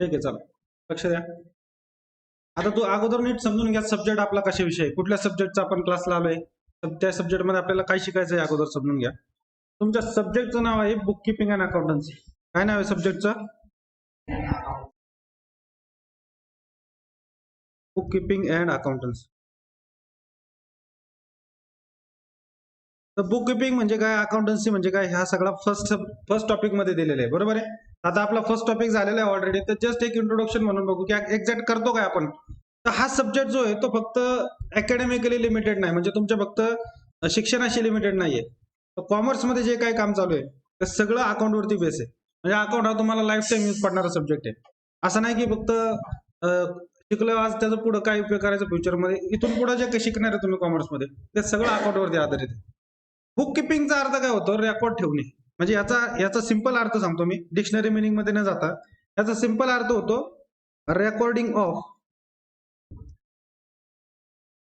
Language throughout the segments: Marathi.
ठीक आहे, चला लक्ष द्या. आता तू अगोदर नीट समजून घ्या सब्जेक्ट आपला कशाविषयी, कुठल्या सब्जेक्टचा आपण क्लासला आलोय, त्या सब्जेक्ट मध्ये आपल्याला काय शिकायचं आहे अगोदर समजून घ्या. तुमच्या सब्जेक्टचं नाव आहे बुक किपिंग अँड अकाउंटन्सी. काय नाव आहे सब्जेक्टचं? Book keeping and accountancy. तर बुक किपिंग म्हणजे काय, अकाउंटन्सी म्हणजे काय, ह्या सगळा फर्स्ट टॉपिक मध्ये दिलेला आहे, बरोबर आहे. आता आपला फर्स्ट टॉपिक झालेला आहे ऑलरेडी, तर जस्ट एक इंट्रोडक्शन म्हणून बघू की एक्झॅक्ट करतो काय आपण. तर हा सब्जेक्ट जो आहे तो फक्त अकॅडमिकली लिमिटेड नाही, म्हणजे तुमच्या फक्त शिक्षणाशी लिमिटेड नाहीये. तर कॉमर्समध्ये जे काही काम चालू आहे ते सगळं अकाउंटवरती बेस आहे. म्हणजे अकाउंट हा तुम्हाला लाईफ टाईम यूज पडणारा सब्जेक्ट आहे. असं नाही की फक्त शिकलो आज त्याचं पुढे काय उपयोग करायचा फ्युचरमध्ये, इथून पुढे जे काही शिकणार आहे तुम्ही कॉमर्समध्ये ते सगळं अकाउंटवरती आधारित आहे. बुक किपिंगचा अर्थ काय होतो, रेकॉर्ड ठेवणे. म्हणजे याचा सिंपल अर्थ सांगतो मी, डिक्शनरी मिनिंग मध्ये न जाता याचा सिंपल अर्थ होतो recording of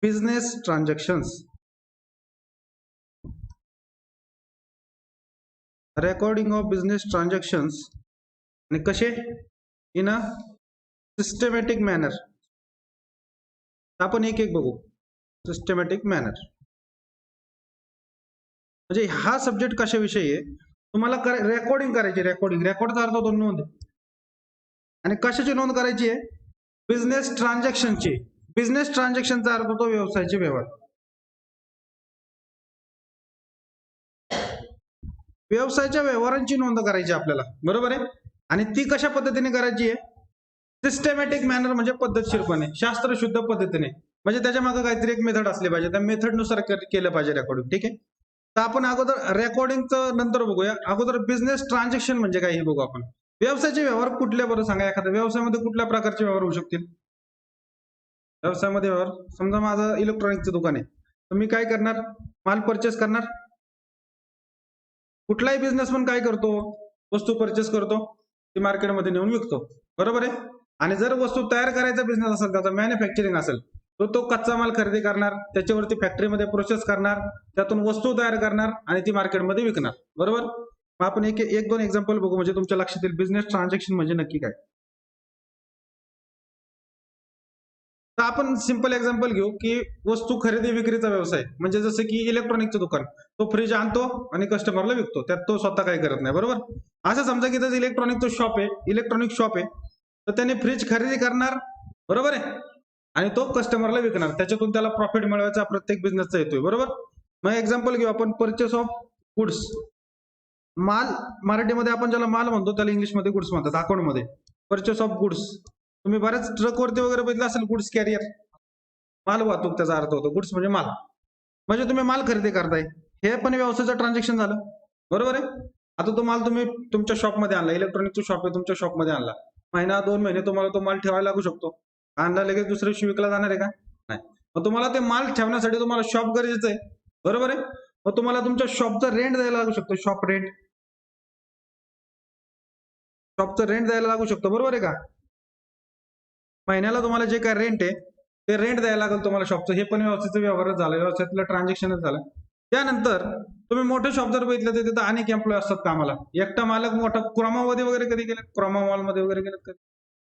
business transactions. Recording of business transactions आणि कसे, इन अ सिस्टमॅटिक मॅनर. आपण एक एक बघू. सिस्टमॅटिक मॅनर म्हणजे हा सब्जेक्ट कशाविषयी आहे, तुम्हाला रेकॉर्डिंग करायची. रेकॉर्डचा अर्थ होतो नोंद. आणि कशाची नोंद करायची आहे? बिझनेस ट्रान्झॅक्शनची. बिझनेस ट्रान्झॅक्शनचा अर्थ होतो व्यवसायाचे व्यवहार. व्यवसायाच्या व्यवहारांची नोंद करायची आपल्याला, बरोबर आहे. आणि ती कशा पद्धतीने करायची आहे? सिस्टमॅटिक मॅनर म्हणजे पद्धतशीरपणे, शास्त्रशुद्ध पद्धतीने. म्हणजे त्याच्या मागे काहीतरी एक मेथड असली पाहिजे, त्या मेथडनुसार केलं पाहिजे रेकॉर्डिंग. ठीक आहे. तर आपण अगोदर रेकॉर्डिंगचं नंतर बघूया. अगोदर बिझनेस ट्रान्झॅक्शन म्हणजे काय हे बघू आपण. व्यवसायाचे व्यवहार कुठल्या, बरं सांगा एखाद्या व्यवसायामध्ये कुठल्या प्रकारचे व्यवहार होऊ शकतील? व्यवसायामध्ये व्यवहार, समजा माझं इलेक्ट्रॉनिकचं दुकान आहे, तर मी काय करणार, माल परचेस करणार. कुठलाही बिझनेसमन काय करतो, वस्तू परचेस करतो, ती मार्केटमध्ये नेऊन विकतो, बरोबर आहे. आणि जर वस्तू तयार करायचा बिझनेस असेल, त्याचा मॅन्युफॅक्चरिंग असेल, तर तो कच्चा माल खरेदी करणार, त्याच्यावरती फॅक्टरीमध्ये प्रोसेस करणार, त्यातून वस्तू तयार करणार आणि ती मार्केटमध्ये विकणार, बरोबर. मग आपण एक दोन एक्झाम्पल बघू, म्हणजे तुमच्या लक्षात येईल बिझनेस ट्रान्झॅक्शन म्हणजे नक्की काय. तर आपण सिंपल एक्झाम्पल घेऊ की वस्तू खरेदी विक्रीचा व्यवसाय, म्हणजे जसं की इलेक्ट्रॉनिकचं दुकान, तो फ्रीज आणतो आणि कस्टमरला विकतो, त्यात तो स्वतः काही करत नाही, बरोबर. असं समजा की त्याचं इलेक्ट्रॉनिक शॉप आहे, तर त्याने फ्रीज खरेदी करणार, बरोबर आहे, आणि तो कस्टमरला विकणार. त्याच्यातून त्याला प्रॉफिट मिळवायचा प्रत्येक बिझनेसचा येतोय, बरोबर. मग एक्झाम्पल घेऊ आपण परचेस ऑफ गुड्स. माल, मराठीमध्ये आपण ज्याला माल म्हणतो त्याला इंग्लिशमध्ये गुड्स म्हणतात, अकाउंटमध्ये. परचेस ऑफ गुड्स, तुम्ही बऱ्याच ट्रकवरती वगैरे बघितलं असेल गुड्स कॅरियर, माल वाहतूक त्याचा अर्थ होतो. गुड्स म्हणजे माल, म्हणजे तुम्ही माल खरेदी करताय, हे पण व्यवसायाचं ट्रान्झॅक्शन झालं, बरोबर आहे. आता तो माल तुम्ही तुमच्या शॉपमध्ये आणला, इलेक्ट्रॉनिकचं शॉप आहे, तुमच्या शॉपमध्ये आणला, महिना 2 महिने तुम्हाला तो माल ठेवायला लागू शकतो. आणला लगेच दुसऱ्या दिवशी विकला जाणार आहे का? नाही. मग तुम्हाला ते माल ठेवण्यासाठी तुम्हाला शॉप गरजेचं आहे, बरोबर आहे. मग तुम्हाला तुमच्या शॉपचा रेंट द्यायला लागू शकतो, शॉपचं रेंट द्यायला लागू शकतो, बरोबर आहे का. महिन्याला तुम्हाला जे काय रेंट आहे ते रेंट द्यायला लागेल तुम्हाला शॉपचं. हे पण व्यवसायाचं व्यवहारच झालं, व्यवसायातलं ट्रान्झॅक्शनच झालं. त्यानंतर तुम्ही मोठे शॉप जर बघितलं तर तिथं अनेक एम्प्लॉय असतात कामाला. एकटा मालक मोठा क्रोमामध्ये वगैरे कधी गेले, क्रोमा मॉलमध्ये वगैरे गेले कधी,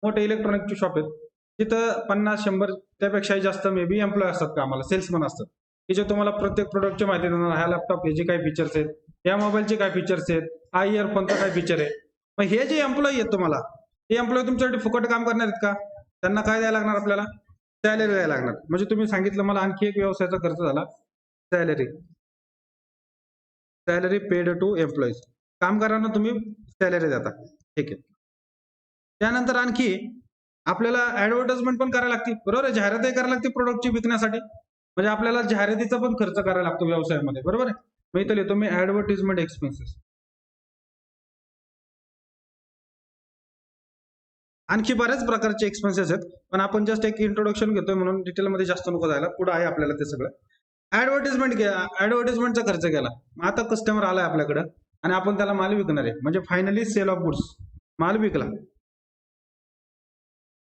मोठे इलेक्ट्रॉनिकचे शॉप आहेत, तिथं 50-100 त्यापेक्षाही जास्त मे बी एम्प्लॉय असतात कामाला, सेल्समन असतात, की जे तुम्हाला प्रत्येक प्रोडक्टची माहिती देणार. ह्या लॅपटॉप हे जे काय फीचर्स आहेत, या मोबाईलचे काय फीचर्स आहेत, हा इयरफोनचा काय फीचर आहे. मग हे जे एम्प्लॉय आहेत तुम्हाला, ते एम्प्लॉय तुमच्यासाठी फुकट काम करणार आहेत का? त्यांना काय द्यायला लागणार आपल्याला? सॅलरी द्यायला लागणार. म्हणजे तुम्ही सांगितलं मला आणखी एक व्यवसायाचा खर्च झाला, सॅलरी पेड टू एम्प्लॉईज. कामगारांना तुम्ही सॅलरी देता, ठीक आहे. त्यानंतर आणखी आपल्याला ऍडव्हर्टाइजमेंट पण करायला लागते, बरोबर आहे, जाहिरातही करायला लागते प्रोडक्टची विकण्यासाठी, म्हणजे आपल्याला जाहिरातीचा पण खर्च करायला लागतो व्यवसायामध्ये, बरोबर आहे. मग इथं लिहितो मी ऍडव्हर्टाइजमेंट एक्सपेन्सेस. आणखी बऱ्याच प्रकारचे एक्सपेन्सेस आहेत, पण आपण जस्ट एक इंट्रोडक्शन घेतोय म्हणून डिटेलमध्ये जास्त नको जायला, पुढे आहे आपल्याला ते सगळं. ऍडव्हर्टाइजमेंटचा खर्च केला. आता कस्टमर आलाय आपल्याकडे आणि आपण त्याला माल विकणार आहे, म्हणजे फायनली सेल ऑफ गुड्स, माल विकला.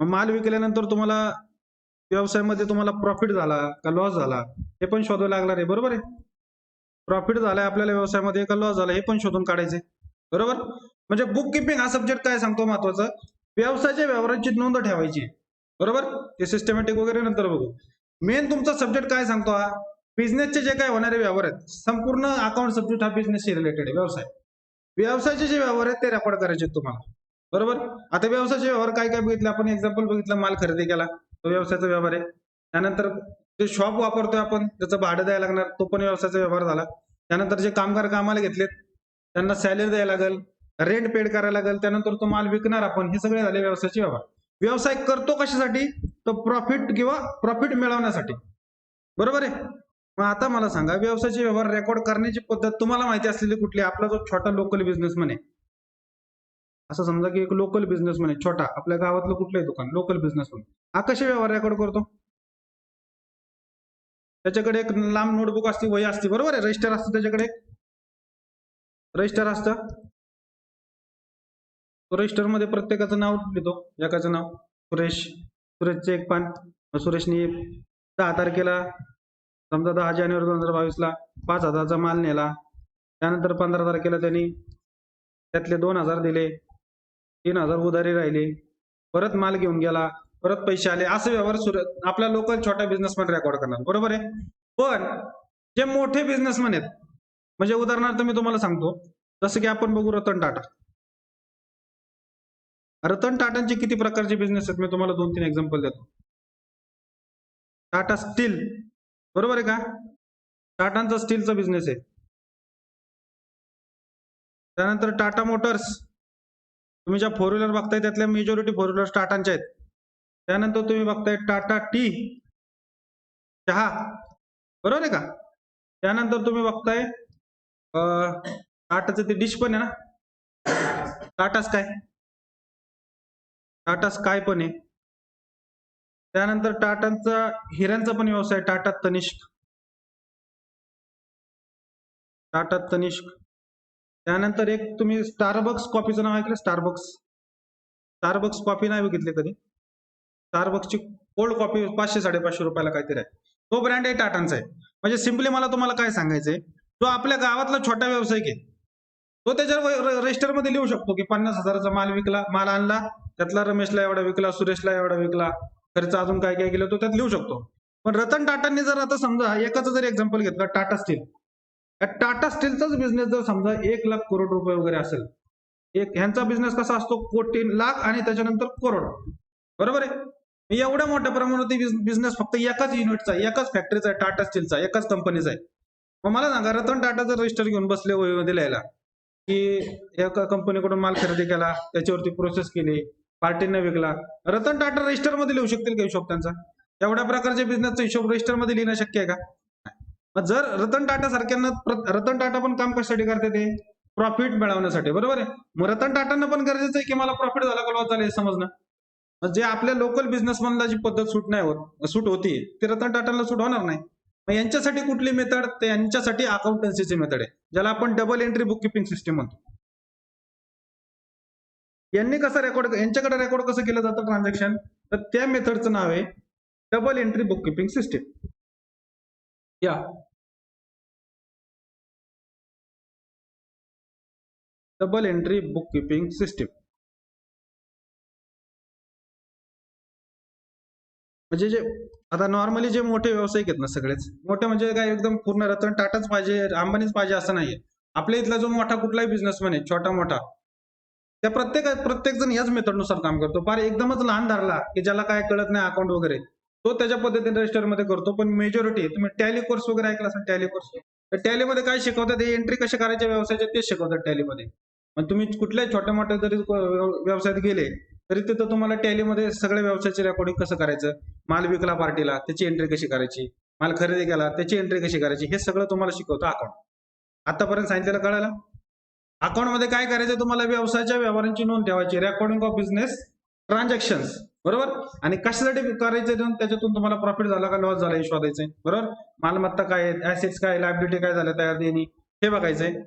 माल विकल्यानंतर तुम्हाला व्यवसायामध्ये तुम्हाला प्रॉफिट झाला का लॉस झाला हे पण शोधावं लागणार आहे, बरोबर आहे. प्रॉफिट झालाय आपल्याला व्यवसायामध्ये का लॉस झाला हे पण शोधून काढायचे, बरोबर. म्हणजे बुक किपिंग हा सब्जेक्ट काय सांगतो महत्वाचं, व्यवसायाच्या व्यवहारांची नोंद ठेवायची आहे. बरोबर, ते सिस्टमॅटिक वगैरे नंतर बघू. मेन तुमचा सब्जेक्ट काय सांगतो हा, बिझनेसचे जे काय होणारे व्यवहार आहेत, संपूर्ण अकाउंट सब्जेक्ट हा बिझनेसशी रिलेटेड आहे. व्यवसायाचे जे व्यवहार आहेत ते रेकॉर्ड करायचे आहेत तुम्हाला. बरोबर, आता व्यवसायाचे व्यवहार काय काय बघितले आपण, एक्झाम्पल बघितलं, माल खरेदी केला तो व्यवसायाचा व्यवहार आहे. त्यानंतर जे शॉप वापरतोय आपण, त्याचं भाडं द्यायला लागणार, तो पण व्यवसायाचा व्यवहार झाला. त्यानंतर जे कामगार कामाला घेतलेत त्यांना सॅलरी द्यायला लागेल, रेंट पेड करायला लागेल, त्यानंतर तो माल विकणार आपण, हे सगळे झाले व्यवसायाचे व्यवहार. व्यवसाय करतो कशासाठी, तो प्रॉफिट किंवा प्रॉफिट मिळवण्यासाठी. बरोबर आहे. मग आता मला सांगा, व्यवसायाचे व्यवहार रेकॉर्ड करण्याची पद्धत तुम्हाला माहिती असलेली कुठली? आपला जो छोटा लोकल बिझनेसमॅन आहे, असं समजा की एक लोकल बिझनेसमॅन आहे छोटा, आपल्या गावातलं कुठलंही दुकान, लोकल बिझनेसमॅन, हा कसे व्यवहार रेकॉर्ड करतो? त्याच्याकडे एक लांब नोटबुक असते, वही असते, बरोबर आहे, रजिस्टर असतं, त्याच्याकडे रजिस्टर असतं. रजिस्टर मध्ये प्रत्येकाचं नाव लिहितो, एकाचं नाव सुरेशचे एक पान. सुरेशने 10 तारखेला, समजा 10 जानेवारी 2022ला 5,000चा माल नेला. त्यानंतर 15 तारखेला त्यांनी त्यातले 2,000 दिले, 3,000 उधारी राहिले, परत माल घेऊन गेला, परत पैसे आले. असे व्यवहार आपला लोकल छोटा बिझनेसमॅन रेकॉर्ड करणार. बरोबर आहे. पण जे मोठे बिझनेसमॅन आहेत, म्हणजे उदाहरणार्थ मी तुम्हाला सांगतो, जसं की आपण बघू रतन टाटा. रतन टाटांचे किती प्रकारचे बिझनेस आहेत, मी तुम्हाला 2-3 एक्झाम्पल देतो. टाटा स्टील, बरोबर आहे का, टाटांचा स्टीलचा बिझनेस आहे. त्यानंतर टाटा मोटर्स, तुम्ही ज्या 4 व्हीलर बघताय त्यातल्या मेजॉरिटी 4 व्हीलर टाटांच्या आहेत. त्यानंतर तुम्ही बघताय टाटा टी, चहा, बरोबर आहे का. त्यानंतर तुम्ही बघताय टाटाचं ते डिश पण आहे ना, टाटा स्काय, टाटा स्काय पण आहे. त्यानंतर टाटांचा हिऱ्यांचा पण व्यवसाय, टाटा तनिष्क, टाटा तनिष्क. त्यानंतर एक तुम्ही स्टारबक्स कॉफीचं नाव ऐकलं, स्टारबक्स कॉफी नाही बघितली कधी? स्टारबक्सची कोल्ड कॉफी 500-550 रुपयाला काहीतरी आहे, तो ब्रँड आहे टाटांचा आहे. म्हणजे सिम्पली मला तुम्हाला काय सांगायचंय, जो आपल्या गावातला छोटा व्यावसायिक आहे, तो त्याच्यावर रजिस्टरमध्ये लिहू शकतो की 50,000चा माल आणला, त्यातला रमेशला एवढा विकला, सुरेशला एवढा विकला, खर्च अजून काय काय केलं तो त्यात लिहू शकतो. पण रतन टाटांनी जर आता समजा एकाचं जर एक्झाम्पल घेतलं, टाटा स्टील, टाटा स्टीलचाच बिझनेस जर समजा 1,00,00,000 करोड रुपये वगैरे असेल, एक ह्यांचा बिझनेस कसा असतो, कोटी, लाख आणि त्याच्यानंतर करोड. बरोबर आहे. एवढ्या मोठ्या प्रमाणात बिझनेस फक्त एकाच युनिटचा, एकाच फॅक्टरीचा आहे, टाटा स्टीलचा, एकाच कंपनीचा आहे. मग मला सांगा, रतन टाटा जर रजिस्टर घेऊन बसले वहीमध्ये लिहायला की एका कंपनीकडून माल खरेदी केला, त्याच्यावरती प्रोसेस केली, पार्टीने विकला, रतन टाटा रजिस्टर मध्ये लिहू शकतील का हिशोब त्यांचा? एवढ्या प्रकारच्या बिझनेसचा हिशोब रजिस्टर मध्ये लिहिणं शक्य आहे का? मग जर रतन टाटा सारख्यांना, रतन टाटा पण काम कशासाठी करते, ते प्रॉफिट मिळवण्यासाठी. बरोबर आहे. मग रतन टाटांना पण गरजेचं आहे की मला प्रॉफिट झाला का लॉस झाला हे समजणं. जे आपल्या लोकल बिझनेसमॅनला जी पद्धत सूट होती, ती रतन टाटांना सूट होणार नाही. मग यांच्यासाठी कुठली मेथड, ते यांच्यासाठी अकाउंटन्सीची मेथड आहे, ज्याला आपण double entry book keeping system म्हणतो. यांनी कसं रेकॉर्ड, यांच्याकडे रेकॉर्ड कसं केलं जातं ट्रान्झॅक्शन, तर त्या मेथडचं नाव आहे double entry book keeping system. या double entry book keeping system म्हणजे जे आता नॉर्मली जे मोठे व्यावसायिक आहेत ना, सगळेच मोठे म्हणजे काय, एकदम पूर्ण रतन टाटाच पाहिजे, अंबानीच पाहिजे असं नाहीये. आपल्या इथला जो मोठा कुठलाही बिझनेसमॅन आहे, छोटा मोठा, त्या प्रत्येक जण याच मेथडनुसार काम करतो. फार एकदमच लहान धरला की ज्याला काय कळत नाही अकाउंट वगैरे, तो त्याच्या पद्धतीने रजिस्टर मध्ये करतो. पण मेजॉरिटी, तुम्ही टॅली कोर्स वगैरे ऐकला असेल, टॅली कोर्स, तर टॅलीमध्ये काय शिकवतात, हे एंट्री कशा करायच्या व्यवसायाच्या तेच शिकवतात टॅलीमध्ये. मग तुम्ही कुठल्याही छोट्या मोठ्या जरी व्यवसायात गेले तरी तिथं तुम्हाला टॅलीमध्ये सगळ्या व्यवसायाचे रेकॉर्डिंग कसं करायचं, माल विकला पार्टीला त्याची एंट्री कशी करायची, माल खरेदी केला त्याची एंट्री कशी करायची, हे सगळं तुम्हाला शिकवतं अकाउंट. आतापर्यंत सांगितलेलं कळालं. अकाउंट मध्ये काय करायचं, तुम्हाला व्यवसायाच्या व्यवहारांची नोंद ठेवायची, रेकॉर्डिंग ऑफ बिझनेस ट्रान्झॅक्शन, बरोबर. आणि कशासाठी करायचं, त्याच्यातून तुम्हाला प्रॉफिट झाला का लॉस झाला हे शोधायचंय, बरोबर. मालमत्ता काय आहेत, ऍसेट्स काय, लायबिलिटी काय झाल्या तयार देणी, हे बघायचंय.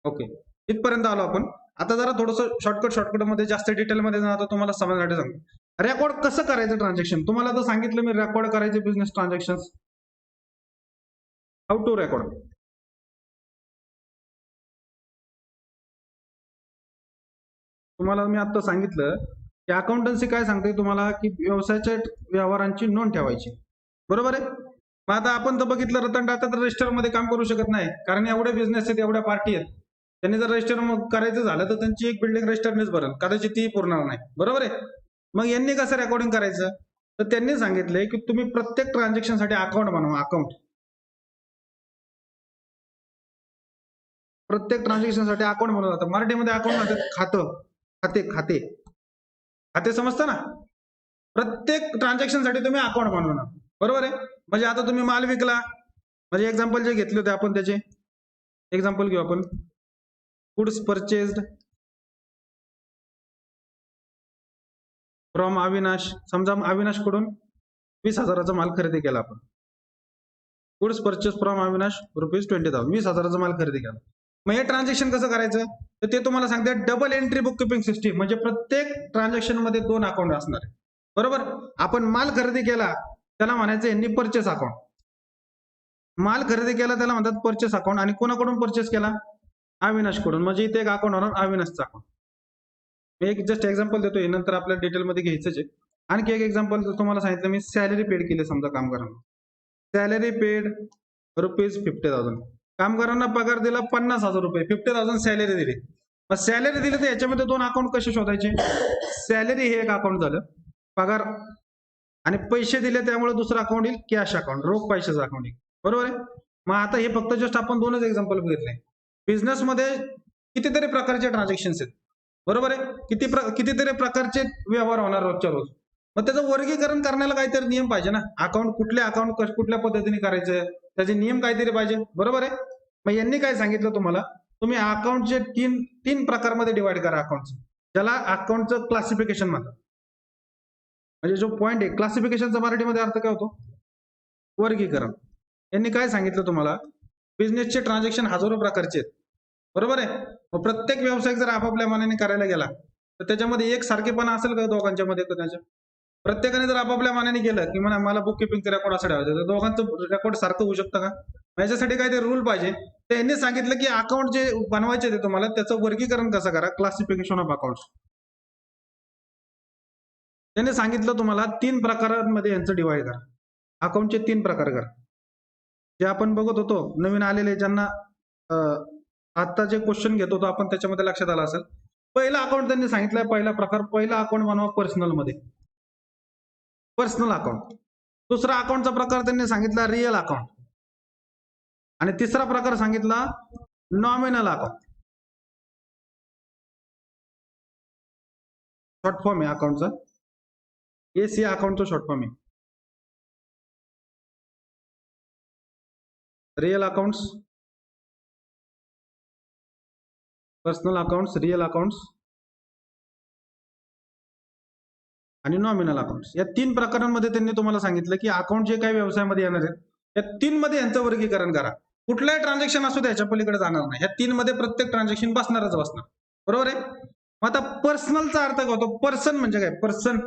ओके, इथपर्यंत आलो आपण. आता जरा थोडस शॉर्टकट मध्ये, जास्त डिटेल मध्ये जाणार, तुम्हाला समजण्यासाठी सांगतो रेकॉर्ड कसं करायचं ट्रान्झॅक्शन. तुम्हाला तर सांगितलं मी, रेकॉर्ड करायचे business transaction, how to record. तुम्हाला मी आता सांगितलं अकाउंटन्सी काय सांगते तुम्हाला की व्यवसायाच्या व्यवहारांची नोंद ठेवायची, बरोबर आहे. मग आता आपण तर बघितलं रतन टाटा तर रजिस्टर मध्ये काम करू शकत नाही, कारण एवढे बिझनेस आहेत, एवढ्या पार्टी आहेत. त्यांनी जर रजिस्टर करायचं झालं तर त्यांची एक बिल्डिंग रजिस्टरनेच भरेल, कदाचित ती पुरणार नाही, बरोबर आहे. मग यांनी कसं रेकॉर्डिंग करायचं, तर त्यांनी सांगितलंय की तुम्ही प्रत्येक ट्रान्झॅक्शन साठी अकाउंट बनवा. अकाउंट प्रत्येक ट्रान्झॅक्शन साठी अकाउंट बनवलं जातं. मराठीमध्ये अकाउंट म्हणतात खातं, खाते खाते खाते, समजतं ना. प्रत्येक ट्रान्झॅक्शन साठी तुम्ही अकाउंट बनवणार, बरोबर आहे. म्हणजे आता तुम्ही माल विकला, म्हणजे एक्झाम्पल जे घेतले होते आपण त्याचे एक्झाम्पल घेऊ आपण. गुड्स परचेस्ड फ्रॉम अविनाश, समजा अविनाश कडून 20,000चा माल खरेदी केला आपण. गुड्स परचेस फ्रॉम अविनाश ₹20,000, 20,000चा माल खरेदी केला. मग हे ट्रान्झॅक्शन कसं करायचं, तर ते तुम्हाला सांगते double entry book keeping system. म्हणजे प्रत्येक ट्रान्झॅक्शन मध्ये 2 अकाउंट असणार आहे, बरोबर. आपण माल खरेदी केला त्याला म्हणायचं यांनी परचेस अकाउंट. माल खरेदी केला त्याला म्हणतात परचेस अकाउंट. आणि कोणाकडून परचेस केला, अविनाश कडून. म्हणजे इथे एक अकाउंट होणार अविनाशचं अकाउंट. मी एक जस्ट एक्झाम्पल देतो, हे नंतर आपल्या डिटेलमध्ये घ्यायचंच आहे. आणखी एक एक्झाम्पल तुम्हाला सांगितलं मी, सॅलरी पेड केली समजा कामगारांना. Salary paid ₹50,000. कामगारांना पगार दिला ₹50,000, 50,000 सॅलरी दिली. मग सॅलरी दिली तर याच्यामध्ये 2 अकाउंट कसे शोधायचे. सॅलरी हे एक अकाउंट झालं, पगार, आणि पैसे दिले त्यामुळे दुसरं अकाउंट येईल कॅश अकाउंट, रोख पैशाचं अकाउंट येईल, बरोबर आहे. मग आता हे फक्त जस्ट आपण 2च एक्झाम्पल बघितले. बिझनेसमध्ये कितीतरी प्रकारचे ट्रान्झॅक्शन्स आहेत, बरोबर आहे. कितीतरी प्रकारचे व्यवहार होणार रोजच्या रोज. मग त्याचं वर्गीकरण करण्याला काहीतरी नियम पाहिजे ना. अकाउंट कुठल्या पद्धतीने करायचं, त्याचे नियम काहीतरी पाहिजे, बरोबर आहे. मग यांनी काय सांगितलं तुम्हाला, तुम्ही अकाउंटचे तीन प्रकारमध्ये डिवाइड करा अकाउंटचं, ज्याला अकाउंटचं क्लासिफिकेशन म्हणतात. म्हणजे जो पॉइंट आहे क्लासिफिकेशनचा मराठीमध्ये अर्थ काय होतो, वर्गीकरण. यांनी काय सांगितलं तुम्हाला, बिझनेसचे ट्रान्झॅक्शन हजारो प्रकारचे आहेत, बरोबर आहे. मग प्रत्येक व्यावसायिक जर आपापल्या मनाने करायला गेला तर त्याच्यामध्ये एक सारखेपणा असेल का दोघांच्या मध्ये. प्रत्येकाने जर आपापल्या मनाने केलं की मला बुक किपिंगचं रेकॉर्ड असं ठेवायचं, तर दोघांचं रेकॉर्ड सारखं होऊ शकतं का. याच्यासाठी काहीतरी रूल पाहिजे. तर यांनी सांगितलं की अकाउंट जे बनवायचे ते तुम्हाला त्याचं वर्गीकरण कसं करा, क्लासिफिकेशन ऑफ अकाउंट. त्यांनी सांगितलं तुम्हाला 3 प्रकारांमध्ये यांचं डिवाइड करा. अकाउंटचे 3 प्रकार करा. जे आपण बघत होतो नवीन आलेले ज्यांना आता जे क्वेश्चन घेत होतो आपण त्याच्यामध्ये लक्षात आलं असेल. पहिला अकाउंट त्यांनी सांगितलंय, पहिला अकाउंट बनवा पर्सनल मध्ये, पर्सनल अकाउंट. दुसरा अकाउंटचा प्रकार त्यांनी सांगितला रिअल अकाउंट. आणि तिसरा प्रकार सांगितला नॉमिनल अकाउंट. शॉर्ट फॉर्म आहे अकाउंटचा, एसी अकाउंटचा शॉर्ट फॉर्म आहे. Real accounts, personal accounts, real accounts आणि नॉमिनल अकाउंट्स. या 3 प्रकारांमध्ये त्यांनी तुम्हाला सांगितलं की अकाउंट जे काही व्यवसायामध्ये येणार आहेत या 3 मध्ये यांचं वर्गीकरण करा. कुठल्याही ट्रान्झॅक्शन असू त्याच्या पलीकडे जाणार नाही. या 3 मध्ये प्रत्येक ट्रान्झॅक्शन बसणारच बसणार, बरोबर आहे. मग आता पर्सनलचा अर्थ काय होतो, पर्सन म्हणजे काय, पर्सन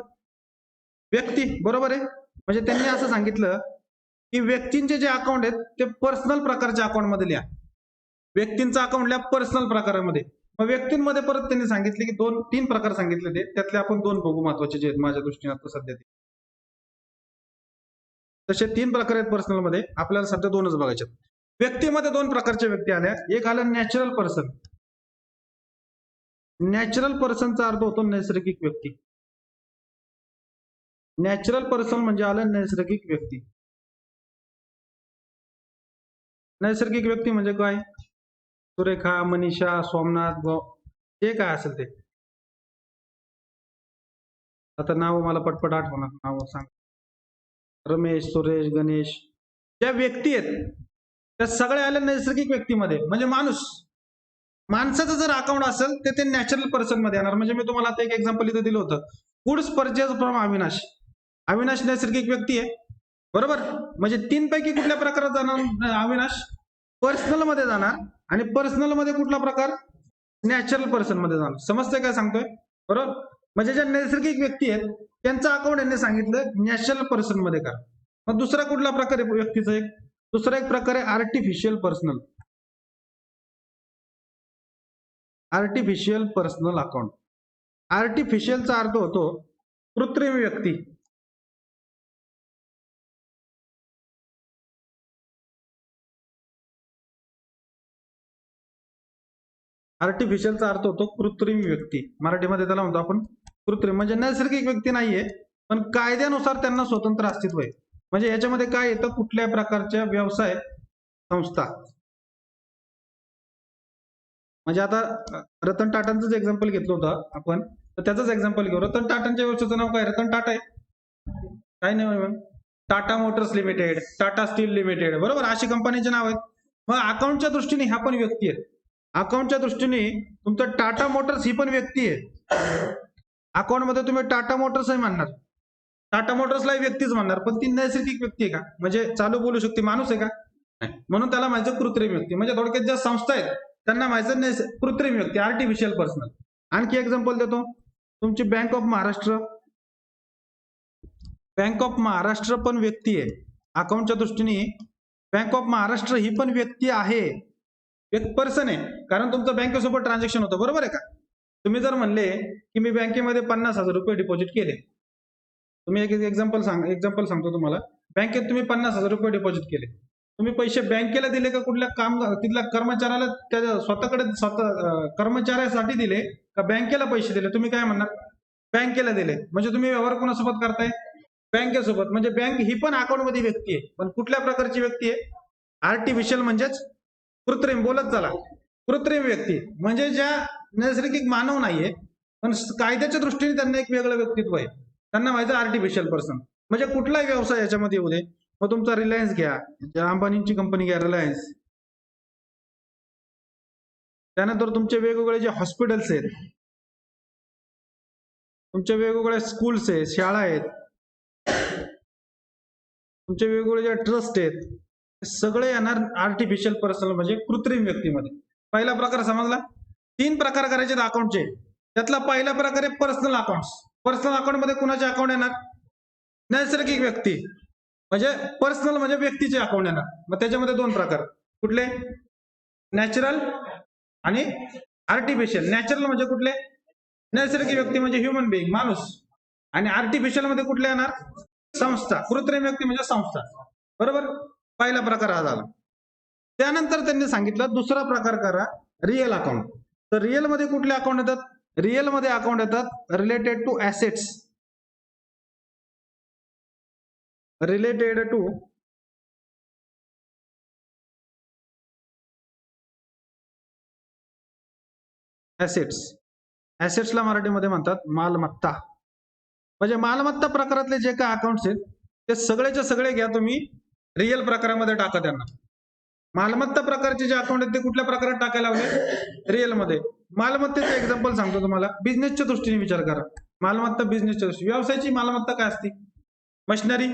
व्यक्ती, बरोबर आहे. म्हणजे त्यांनी असं सांगितलं की व्यक्तींचे जे अकाउंट आहेत ते पर्सनल प्रकारच्या अकाउंट मध्ये लिहा. व्यक्तींचा अकाउंट लिहा पर्सनल प्रकारामध्ये. मग व्यक्तींमध्ये परत त्यांनी सांगितले की 3 प्रकार सांगितले ते, त्यातले आपण 2 बघू महत्वाचे जे आहेत माझ्या दृष्टीने आता सध्या. तसे 3 प्रकार आहेत पर्सनल मध्ये, आपल्याला सध्या 2च बघायचे. व्यक्तीमध्ये 2 प्रकारच्या व्यक्ती आल्या. एक आलं नॅचरल पर्सन. नॅचरल पर्सनचा अर्थ होतो नैसर्गिक व्यक्ती. नॅचरल पर्सन म्हणजे आलं नैसर्गिक व्यक्ती. नैसर्गिक व्यक्ती म्हणजे काय, सुरेखा, मनीषा, सोमनाथ, जे काय असेल ते. आता नाव मला पटपट आठवणार, नाव सांग. रमेश, सुरेश, गणेश, ज्या व्यक्ती आहेत त्या सगळ्या आल्या नैसर्गिक व्यक्तीमध्ये. म्हणजे माणसाचं जर अकाउंट असेल तर ते नॅचरल पर्सन मध्ये येणार. म्हणजे मी तुम्हाला आता एक एक्झाम्पल इथं दिलं होतं, goods purchase from Avinash. Avinash नैसर्गिक व्यक्ती आहे, बरोबर. म्हणजे 3 पैकी कुठल्या प्रकारात जाणार अविनाश, पर्सनल मध्ये जाणार. आणि पर्सनल मध्ये कुठला प्रकार, नॅचरल पर्सन मध्ये जाणार. समजतंय काय सांगतोय, बरोबर. म्हणजे ज्या नैसर्गिक व्यक्ती आहेत त्यांचं अकाउंट यांनी सांगितलं नॅचरल पर्सन मध्ये करा. मग दुसरा कुठला प्रकार आहे व्यक्तीचा, दुसरा एक प्रकार आहे artificial personal. Artificial personal account. आर्टिफिशियलचा अर्थ होतो कृत्रिम व्यक्ती. आर्टिफिशियलचा अर्थ होतो कृत्रिम व्यक्ती. मराठीमध्ये त्याला म्हणतो आपण कृत्रिम. म्हणजे नैसर्गिक व्यक्ती नाहीये, पण कायद्यानुसार त्यांना स्वतंत्र अस्तित्व आहे. म्हणजे याच्यामध्ये काय येतं, कुठल्या प्रकारच्या व्यवसाय संस्था. म्हणजे आता रतन टाटांचंच एक्झाम्पल घेतलं होतं आपण, तर त्याचंच एक्झाम्पल घेऊ. रतन टाटांच्या व्यवसायाचं नाव काय? रतन टाटा आहे. काय नाही मग Tata Motors limited, Tata steel limited, बरोबर, अशी कंपनीचे नाव आहेत. मग अकाउंटच्या दृष्टीने ह्या पण व्यक्ती आहेत. अकाउंटच्या दृष्टीने तुमचं टाटा मोटर्स ही पण व्यक्ती आहे. अकाउंटमध्ये तुम्ही टाटा मोटर्सही म्हणणार, टाटा मोटर्सला व्यक्तीच म्हणणार, पण ती नैसर्गिक व्यक्ती आहे का? म्हणजे चालू बोलू शकते, माणूस आहे का? म्हणून त्याला म्हणायचं कृत्रिम व्यक्ती. म्हणजे थोडक्यात ज्या संस्था आहेत त्यांना म्हणायचं कृत्रिम व्यक्ती, आर्टिफिशियल पर्सनल. आणखी एक्झाम्पल देतो. तुमची bank of Maharashtra, bank of Maharashtra पण व्यक्ती आहे. अकाउंटच्या दृष्टीने बँक ऑफ महाराष्ट्र ही पण व्यक्ती आहे, एक पर्सन आहे, कारण तुमचं बँकेसोबत ट्रान्झॅक्शन होतं, बरोबर आहे का? तुम्ही जर म्हणले की मी बँकेमध्ये 50,000 रुपये डिपॉझिट केले, तुम्ही एक एक्झाम्पल सांगतो तुम्हाला. बँकेत तुम्ही 50,000 रुपये डिपॉझिट केले, तुम्ही पैसे बँकेला दिले का कुठल्या तिथल्या कर्मचाऱ्याला, त्या स्वतः कर्मचाऱ्यासाठी दिले का बँकेला पैसे दिले? तुम्ही काय म्हणणार? बँकेला दिले. म्हणजे तुम्ही व्यवहार कोणासोबत करताय? बँकेसोबत. म्हणजे बँक ही पण अकाउंट मध्ये व्यक्ती आहे, पण कुठल्या प्रकारची व्यक्ती आहे? आर्टिफिशियल म्हणजेच कृत्रिम. बोलत चला, कृत्रिम व्यक्ती. म्हणजे ज्या नैसर्गिक मानव नाहीये, पण कायद्याच्या दृष्टीने त्यांना एक वेगळं व्यक्तित्व आहे, त्यांना व्हायचं आर्टिफिशियल पर्सन. म्हणजे कुठलाही व्यवसाय याच्यामध्ये येऊ दे. मग तुमचा रिलायन्स घ्या, अंबानींची कंपनी घ्या रिलायन्स. त्यानंतर तुमचे वेगवेगळे जे हॉस्पिटल्स आहेत, तुमचे वेगवेगळे स्कूल्स आहेत, शाळा आहेत, तुमचे वेगवेगळे जे ट्रस्ट आहेत, सगळे येणार आर्टिफिशियल पर्सन म्हणजे कृत्रिम व्यक्तीमध्ये. पहिला प्रकार समजला. 3 प्रकार करायचे अकाउंटचे. त्यातला पहिला प्रकार आहे पर्सनल अकाउंट. पर्सनल अकाउंट मध्ये कुणाचे अकाउंट येणार? नैसर्गिक व्यक्ती. म्हणजे पर्सनल म्हणजे व्यक्तीचे अकाउंट येणार. मग त्याच्यामध्ये 2 प्रकार. कुठले? नॅचरल आणि आर्टिफिशियल. नॅचरल म्हणजे कुठले? नैसर्गिक व्यक्ती म्हणजे ह्युमन बिईंग, माणूस. आणि आर्टिफिशियल मध्ये कुठले येणार? संस्था. कृत्रिम व्यक्ती म्हणजे संस्था, बरोबर. पहिला प्रकार हा झाला. त्यानंतर त्यांनी सांगितलं दुसरा प्रकार करा, रिअल अकाउंट. तर रिअल मध्ये कुठले अकाउंट येतात? रिअल मध्ये अकाउंट येतात related to assets, related to assets. ऍसेट्सला मराठीमध्ये म्हणतात मालमत्ता. म्हणजे मालमत्ता प्रकारातले जे काय अकाउंट्स आहेत ते सगळेच्या सगळे घ्या तुम्ही रिअल प्रकारामध्ये टाका त्यांना. मालमत्ता प्रकारचे जे अकाउंट आहेत ते कुठल्या प्रकारात टाकायला हवे? रिअल मध्ये. मालमत्तेचं एक्झाम्पल सांगतो तुम्हाला. बिझनेसच्या दृष्टीने विचार करा. मालमत्ता बिझनेसच्या दृष्टीने. व्यवसायाची मालमत्ता काय असते? मशिनरी.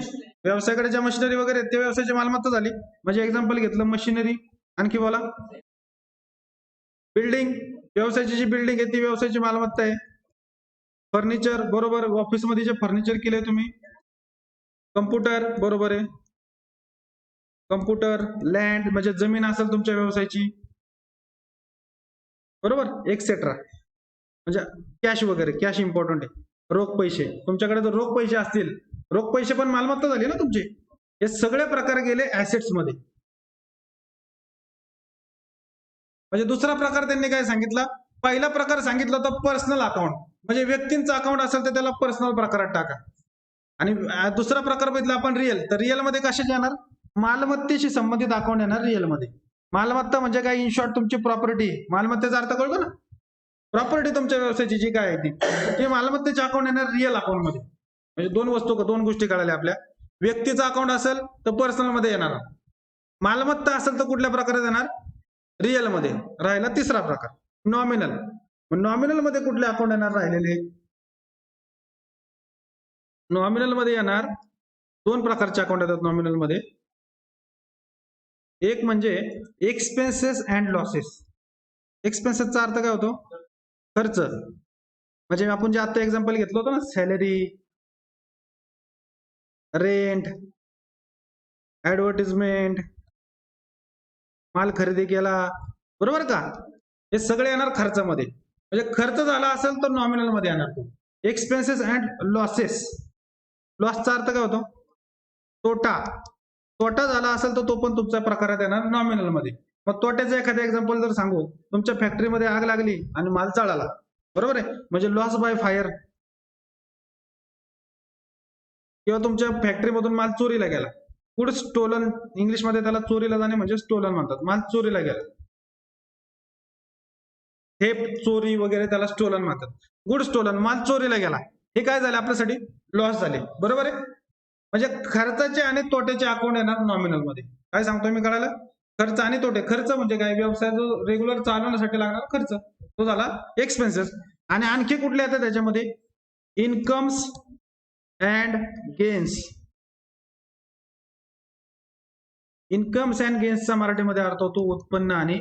व्यवसायाकडे ज्या मशिनरी वगैरे ते व्यवसायाची मालमत्ता झाली. म्हणजे एक्झाम्पल घेतलं मशिनरी. आणखी बोला. बिल्डिंग. व्यवसायाची जी बिल्डिंग आहे ती व्यवसायाची मालमत्ता आहे. फर्निचर, बरोबर, ऑफिस मध्ये जे फर्निचर केले तुम्ही. कम्प्युटर, बरोबर आहे. कम्प्युटर. लँड म्हणजे जमीन असेल तुमच्या व्यवसायाची, बरोबर, एक्सेट्रा. म्हणजे कॅश वगैरे, कॅश इम्पॉर्टंट आहे. रोख पैसे, तुमच्याकडे जर रोख पैसे असतील, रोख पैसे पण मालमत्ता झाली ना तुमची. हे सगळे प्रकार गेले ऍसेट्स मध्ये. म्हणजे दुसरा प्रकार त्यांनी काय सांगितला? पहिला प्रकार सांगितला होता पर्सनल अकाउंट. म्हणजे व्यक्तींचं अकाउंट असेल तर त्याला पर्सनल प्रकारात टाका. आणि दुसरा प्रकार बघितला आपण रिअल. तर रिअल मध्ये कशाचे येणार? मालमत्तेशी संबंधित अकाउंट येणार रिअल मध्ये. मालमत्ता म्हणजे काय? इन शॉर्ट तुमची प्रॉपर्टी. मालमत्तेचा अर्थ कळतो ना? प्रॉपर्टी तुमच्या व्यवसायाची जी काय आहे ती मालमत्तेचे अकाउंट येणार रिअल अकाउंट मध्ये. म्हणजे दोन गोष्टी कळाल्या आपल्या. व्यक्तीचं अकाउंट असेल तर पर्सनल मध्ये येणार, मालमत्ता असेल तर कुठल्या प्रकारात येणार? रिअल मध्ये. राहिला तिसरा प्रकार नॉमिनल. नॉमिनल मध्ये कुठले अकाउंट येणार राहिलेले? नॉमिनल मध्ये येणार 2 प्रकारचे अकाउंट येतात नॉमिनल मध्ये. एक म्हणजे एक्सपेन्सेस अँड लॉसेस. एक्सपेन्सेसचा अर्थ काय होतो? खर्च. म्हणजे आपण जे आता एक्झाम्पल घेतलं होतं ना, सॅलरी, रेंट, ऍडव्हर्टिजमेंट, माल खरेदी केला, बरोबर का? हे सगळे येणार खर्चामध्ये. म्हणजे खर्च झाला असेल तर नॉमिनल मध्ये येणार तो. एक्सपेन्सेस अँड लॉसेस, लॉसचा अर्थ काय होतो? तोटा. तोटा झाला असेल तर तो पण तुमच्या प्रकारात येणार नॉमिनल मध्ये. मग तोट्याचं एखादं एक्झाम्पल जर सांगू, तुमच्या फॅक्टरीमध्ये आग लागली आणि माल जळाला, बरोबर आहे, म्हणजे लॉस बाय फायर. किंवा तुमच्या फॅक्टरीमधून माल चोरीला गेला, गुड स्टोलन, इंग्लिशमध्ये त्याला चोरीला जाणे म्हणजे स्टोलन म्हणतात, माल चोरीला गेला, हे चोरी वगैरे त्याला स्टोलन म्हणतात. गुड स्टोलन, माल चोरीला गेला, हे काय झालं आपल्यासाठी? लॉस झाले, बरोबर आहे. म्हणजे खर्चाचे आणि तोट्याचे अकाउंट येणार नॉमिनल मध्ये. काय सांगतोय मी, कळालं? खर्च आणि तोटे. खर्च म्हणजे काय? व्यवसाय जो रेग्युलर चालवण्यासाठी लागणार खर्च, तो झाला एक्सपेन्सेस. आणि आणखी कुठले येतात त्याच्यामध्ये? Incomes and gains. Incomes and गेन्सचा मराठीमध्ये अर्थ होतो उत्पन्न आणि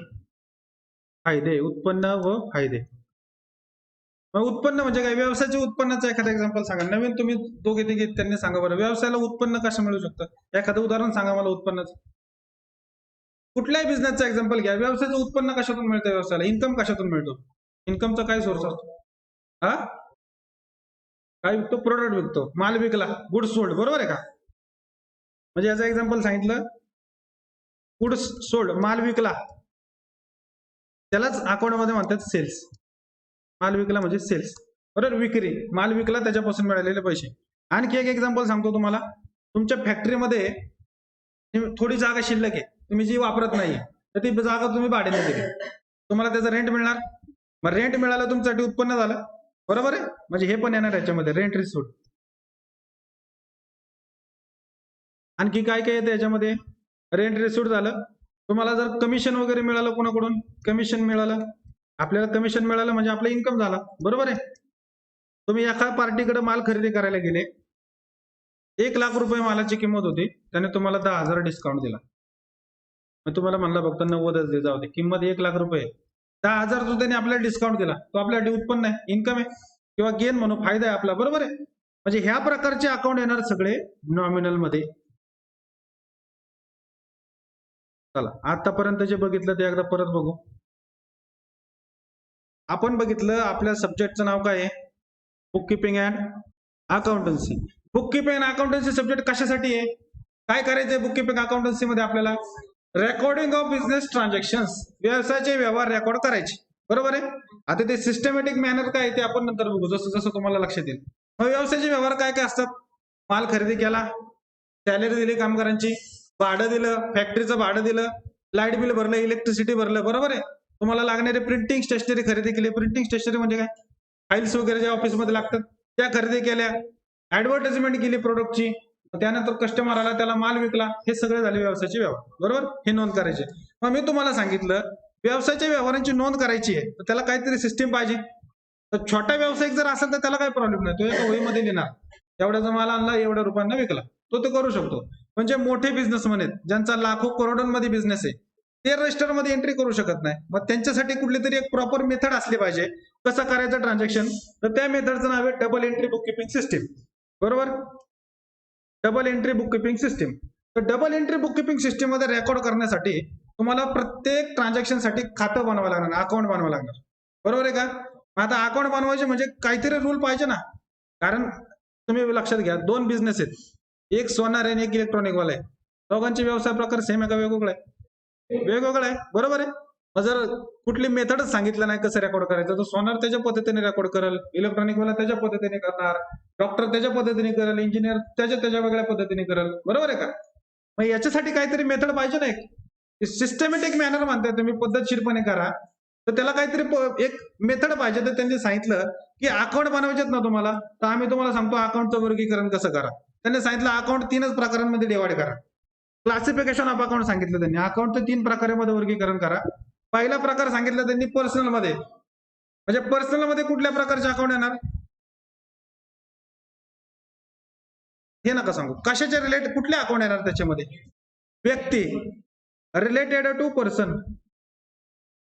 फायदे. उत्पन्न व फायदे. मग उत्पन्न म्हणजे काय? व्यवसायाचे उत्पन्नाचं एखादं एक्झाम्पल सांगा. नवीन तुम्ही दोघे तिघे त्यांनी सांगा बरं, व्यवसायाला उत्पन्न कसं मिळू शकतं? एखादं उदाहरण सांगा मला उत्पन्नाचं. कुठल्याही बिझनेसचं एक्झाम्पल घ्या. व्यवसायाचं उत्पन्न कशातून मिळतं? व्यवसायाला इन्कम कशातून मिळतो? इन्कमचा काय सोर्स असतो? हा, काय विकतो? प्रोडक्ट विकतो, माल विकला, गुड्स सोल्ड, बरोबर आहे का? म्हणजे याचं एक्झाम्पल सांगितलं, गुड्स सोल्ड, माल विकला, त्यालाच अकाउंट मध्ये म्हणतात सेल्स. माल विकला म्हणजे सेल्स, बरोबर, विक्री, माल विकला त्याच्यापासून मिळालेले पैसे. आणखी एक एक्झाम्पल सांगतो तुम्हाला. तुमच्या फॅक्टरीमध्ये थोडी जागा शिल्लक आहे, तुम्ही जी वापरत नाही, तर ती जागा तुम्ही भाड्याने दिली, तुम्हाला त्याचा रेंट मिळणार. मग रेंट मिळालं, तुमच्यासाठी उत्पन्न झालं, बरोबर आहे. म्हणजे हे पण येणार याच्यामध्ये, रेंट रिसूट. आणखी काय काय येतं याच्यामध्ये? रेंट रिसूट झालं. तुम्हाला जर कमिशन वगैरे मिळालं, कोणाकडून कमिशन मिळालं, आपल्याला कमिशन मिळालं म्हणजे आपला इन्कम झाला, बरोबर आहे. तुम्ही एका पार्टीकडे माल खरेदी करायला गेले, 1,00,000 रुपये मालाची किंमत होती, त्याने तुम्हाला 10,000 डिस्काउंट दिला. मग तुम्हाला म्हणला फक्त 90च दे, जाऊ दे, किंमत 1,00,000 रुपये, 10,000 जो त्याने आपल्याला डिस्काउंट दिला, तो आपल्यासाठी उत्पन्न आहे, इन्कम आहे, किंवा गेन म्हणून फायदा आहे आपला, बरोबर आहे. म्हणजे ह्या प्रकारचे अकाउंट येणार सगळे नॉमिनल मध्ये. चला, आतापर्यंत जे बघितलं ते एकदा परत बघू. आपण बघितलं आपल्या सब्जेक्टचं नाव काय आहे? Book keeping and accountancy. Book keeping and accountancy subject कशासाठी आहे? काय करायचंय बुक किपिंग अकाउंटन्सी मध्ये आपल्याला? रेकॉर्डिंग ऑफ बिझनेस ट्रान्झॅक्शन्स, व्यवसायाचे व्यवहार रेकॉर्ड करायचे, बरोबर आहे. आता ते सिस्टमॅटिक मॅनर काय ते आपण नंतर बघू, जसं जसं तुम्हाला लक्षात येईल. मग व्यवसायाचे व्यवहार काय काय असतात? माल खरेदी केला, सॅलरी दिली कामगारांची, भाडं दिलं, फॅक्टरीचं भाडं दिलं, लाईट बिल भरलं, इलेक्ट्रिसिटी भरलं, बरोबर आहे. तुम्हाला लागणारे प्रिंटिंग स्टेशनरी खरेदी केली. प्रिंटिंग स्टेशनरी म्हणजे काय? फाईल्स वगैरे ज्या ऑफिसमध्ये लागतात त्या खरेदी केल्या. ऍडव्हर्टाइजमेंट केली प्रोडक्टची, त्यानंतर कस्टमर आला, त्याला माल विकला, हे सगळे झाले व्यवसायाचे व्यवहार, बरोबर. हे नोंद करायचे. मग मी तुम्हाला सांगितलं व्यवसायाच्या व्यवहारांची नोंद करायची आहे, तर त्याला काहीतरी सिस्टीम पाहिजे. तर छोटा व्यावसायिक जर असेल तर त्याला काही प्रॉब्लेम नाही, तो एका वहीमध्ये लिहिणार, एवढ्याचा माल आणला, एवढ्या रुपयांना विकला, तो करू शकतो. म्हणजे मोठे बिझनेसमॅन आहेत, ज्यांचा लाखो करोडोंमध्ये बिझनेस आहे, ते रजिस्टर मध्ये एंट्री करू शकत नाही. मग त्यांच्यासाठी कुठली तरी एक प्रॉपर मेथड असली पाहिजे कसं करायचं ट्रान्झॅक्शन. तर त्या मेथडचं नाव आहे double entry book keeping system, बरोबर. Double entry book keeping system. तर double entry book keeping system मध्ये रेकॉर्ड करण्यासाठी तुम्हाला प्रत्येक ट्रान्झॅक्शन साठी खातं बनवावं लागणार, अकाउंट बनवावं लागणार, बरोबर आहे का. आता अकाउंट बनवायचे म्हणजे काहीतरी रूल पाहिजे ना, कारण तुम्ही लक्षात घ्या, दोन बिझनेस आहेत, एक सोनार आहे आणि एक इलेक्ट्रॉनिक वाला आहे. दोघांचे व्यवसाय प्रकार सेम आहे का वेगवेगळा आहे? वेगवेगळं आहे, बरोबर आहे. मग जर कुठली मेथडच सांगितलं नाही कसं रेकॉर्ड करायचं, तर सोनार त्याच्या पद्धतीने रेकॉर्ड करेल, इलेक्ट्रॉनिक वाला त्याच्या पद्धतीने करणार, डॉक्टर त्याच्या पद्धतीने करेल, इंजिनियर त्याच्या वेगळ्या पद्धतीने करेल, बरोबर आहे का. मग याच्यासाठी काहीतरी मेथड पाहिजे ना, एक सिस्टमॅटिक मॅनर म्हणताय तुम्ही, पद्धतशीरपणे करा, तर त्याला काहीतरी एक मेथड पाहिजे. तर त्यांनी सांगितलं की अकाउंट बनवायचेत ना तुम्हाला, तर आम्ही तुम्हाला सांगतो अकाउंटचं वर्गीकरण कसं करा. त्यांनी सांगितलं अकाउंट 3च प्रकारांमध्ये डिवाइड करा. क्लासिफिकेशन ऑफ अकाउंट सांगितलं त्यांनी, अकाउंटचं 3 प्रकारांमध्ये वर्गीकरण करा. पहिला प्रकार सांगितलं त्यांनी पर्सनल मध्ये, म्हणजे पर्सनल मध्ये कुठल्या प्रकारचे अकाउंट येणार हे नका सांगू, कशाच्या रिलेटेड कुठले अकाउंट येणार त्याच्यामध्ये? व्यक्ती, रिलेटेड टू पर्सन,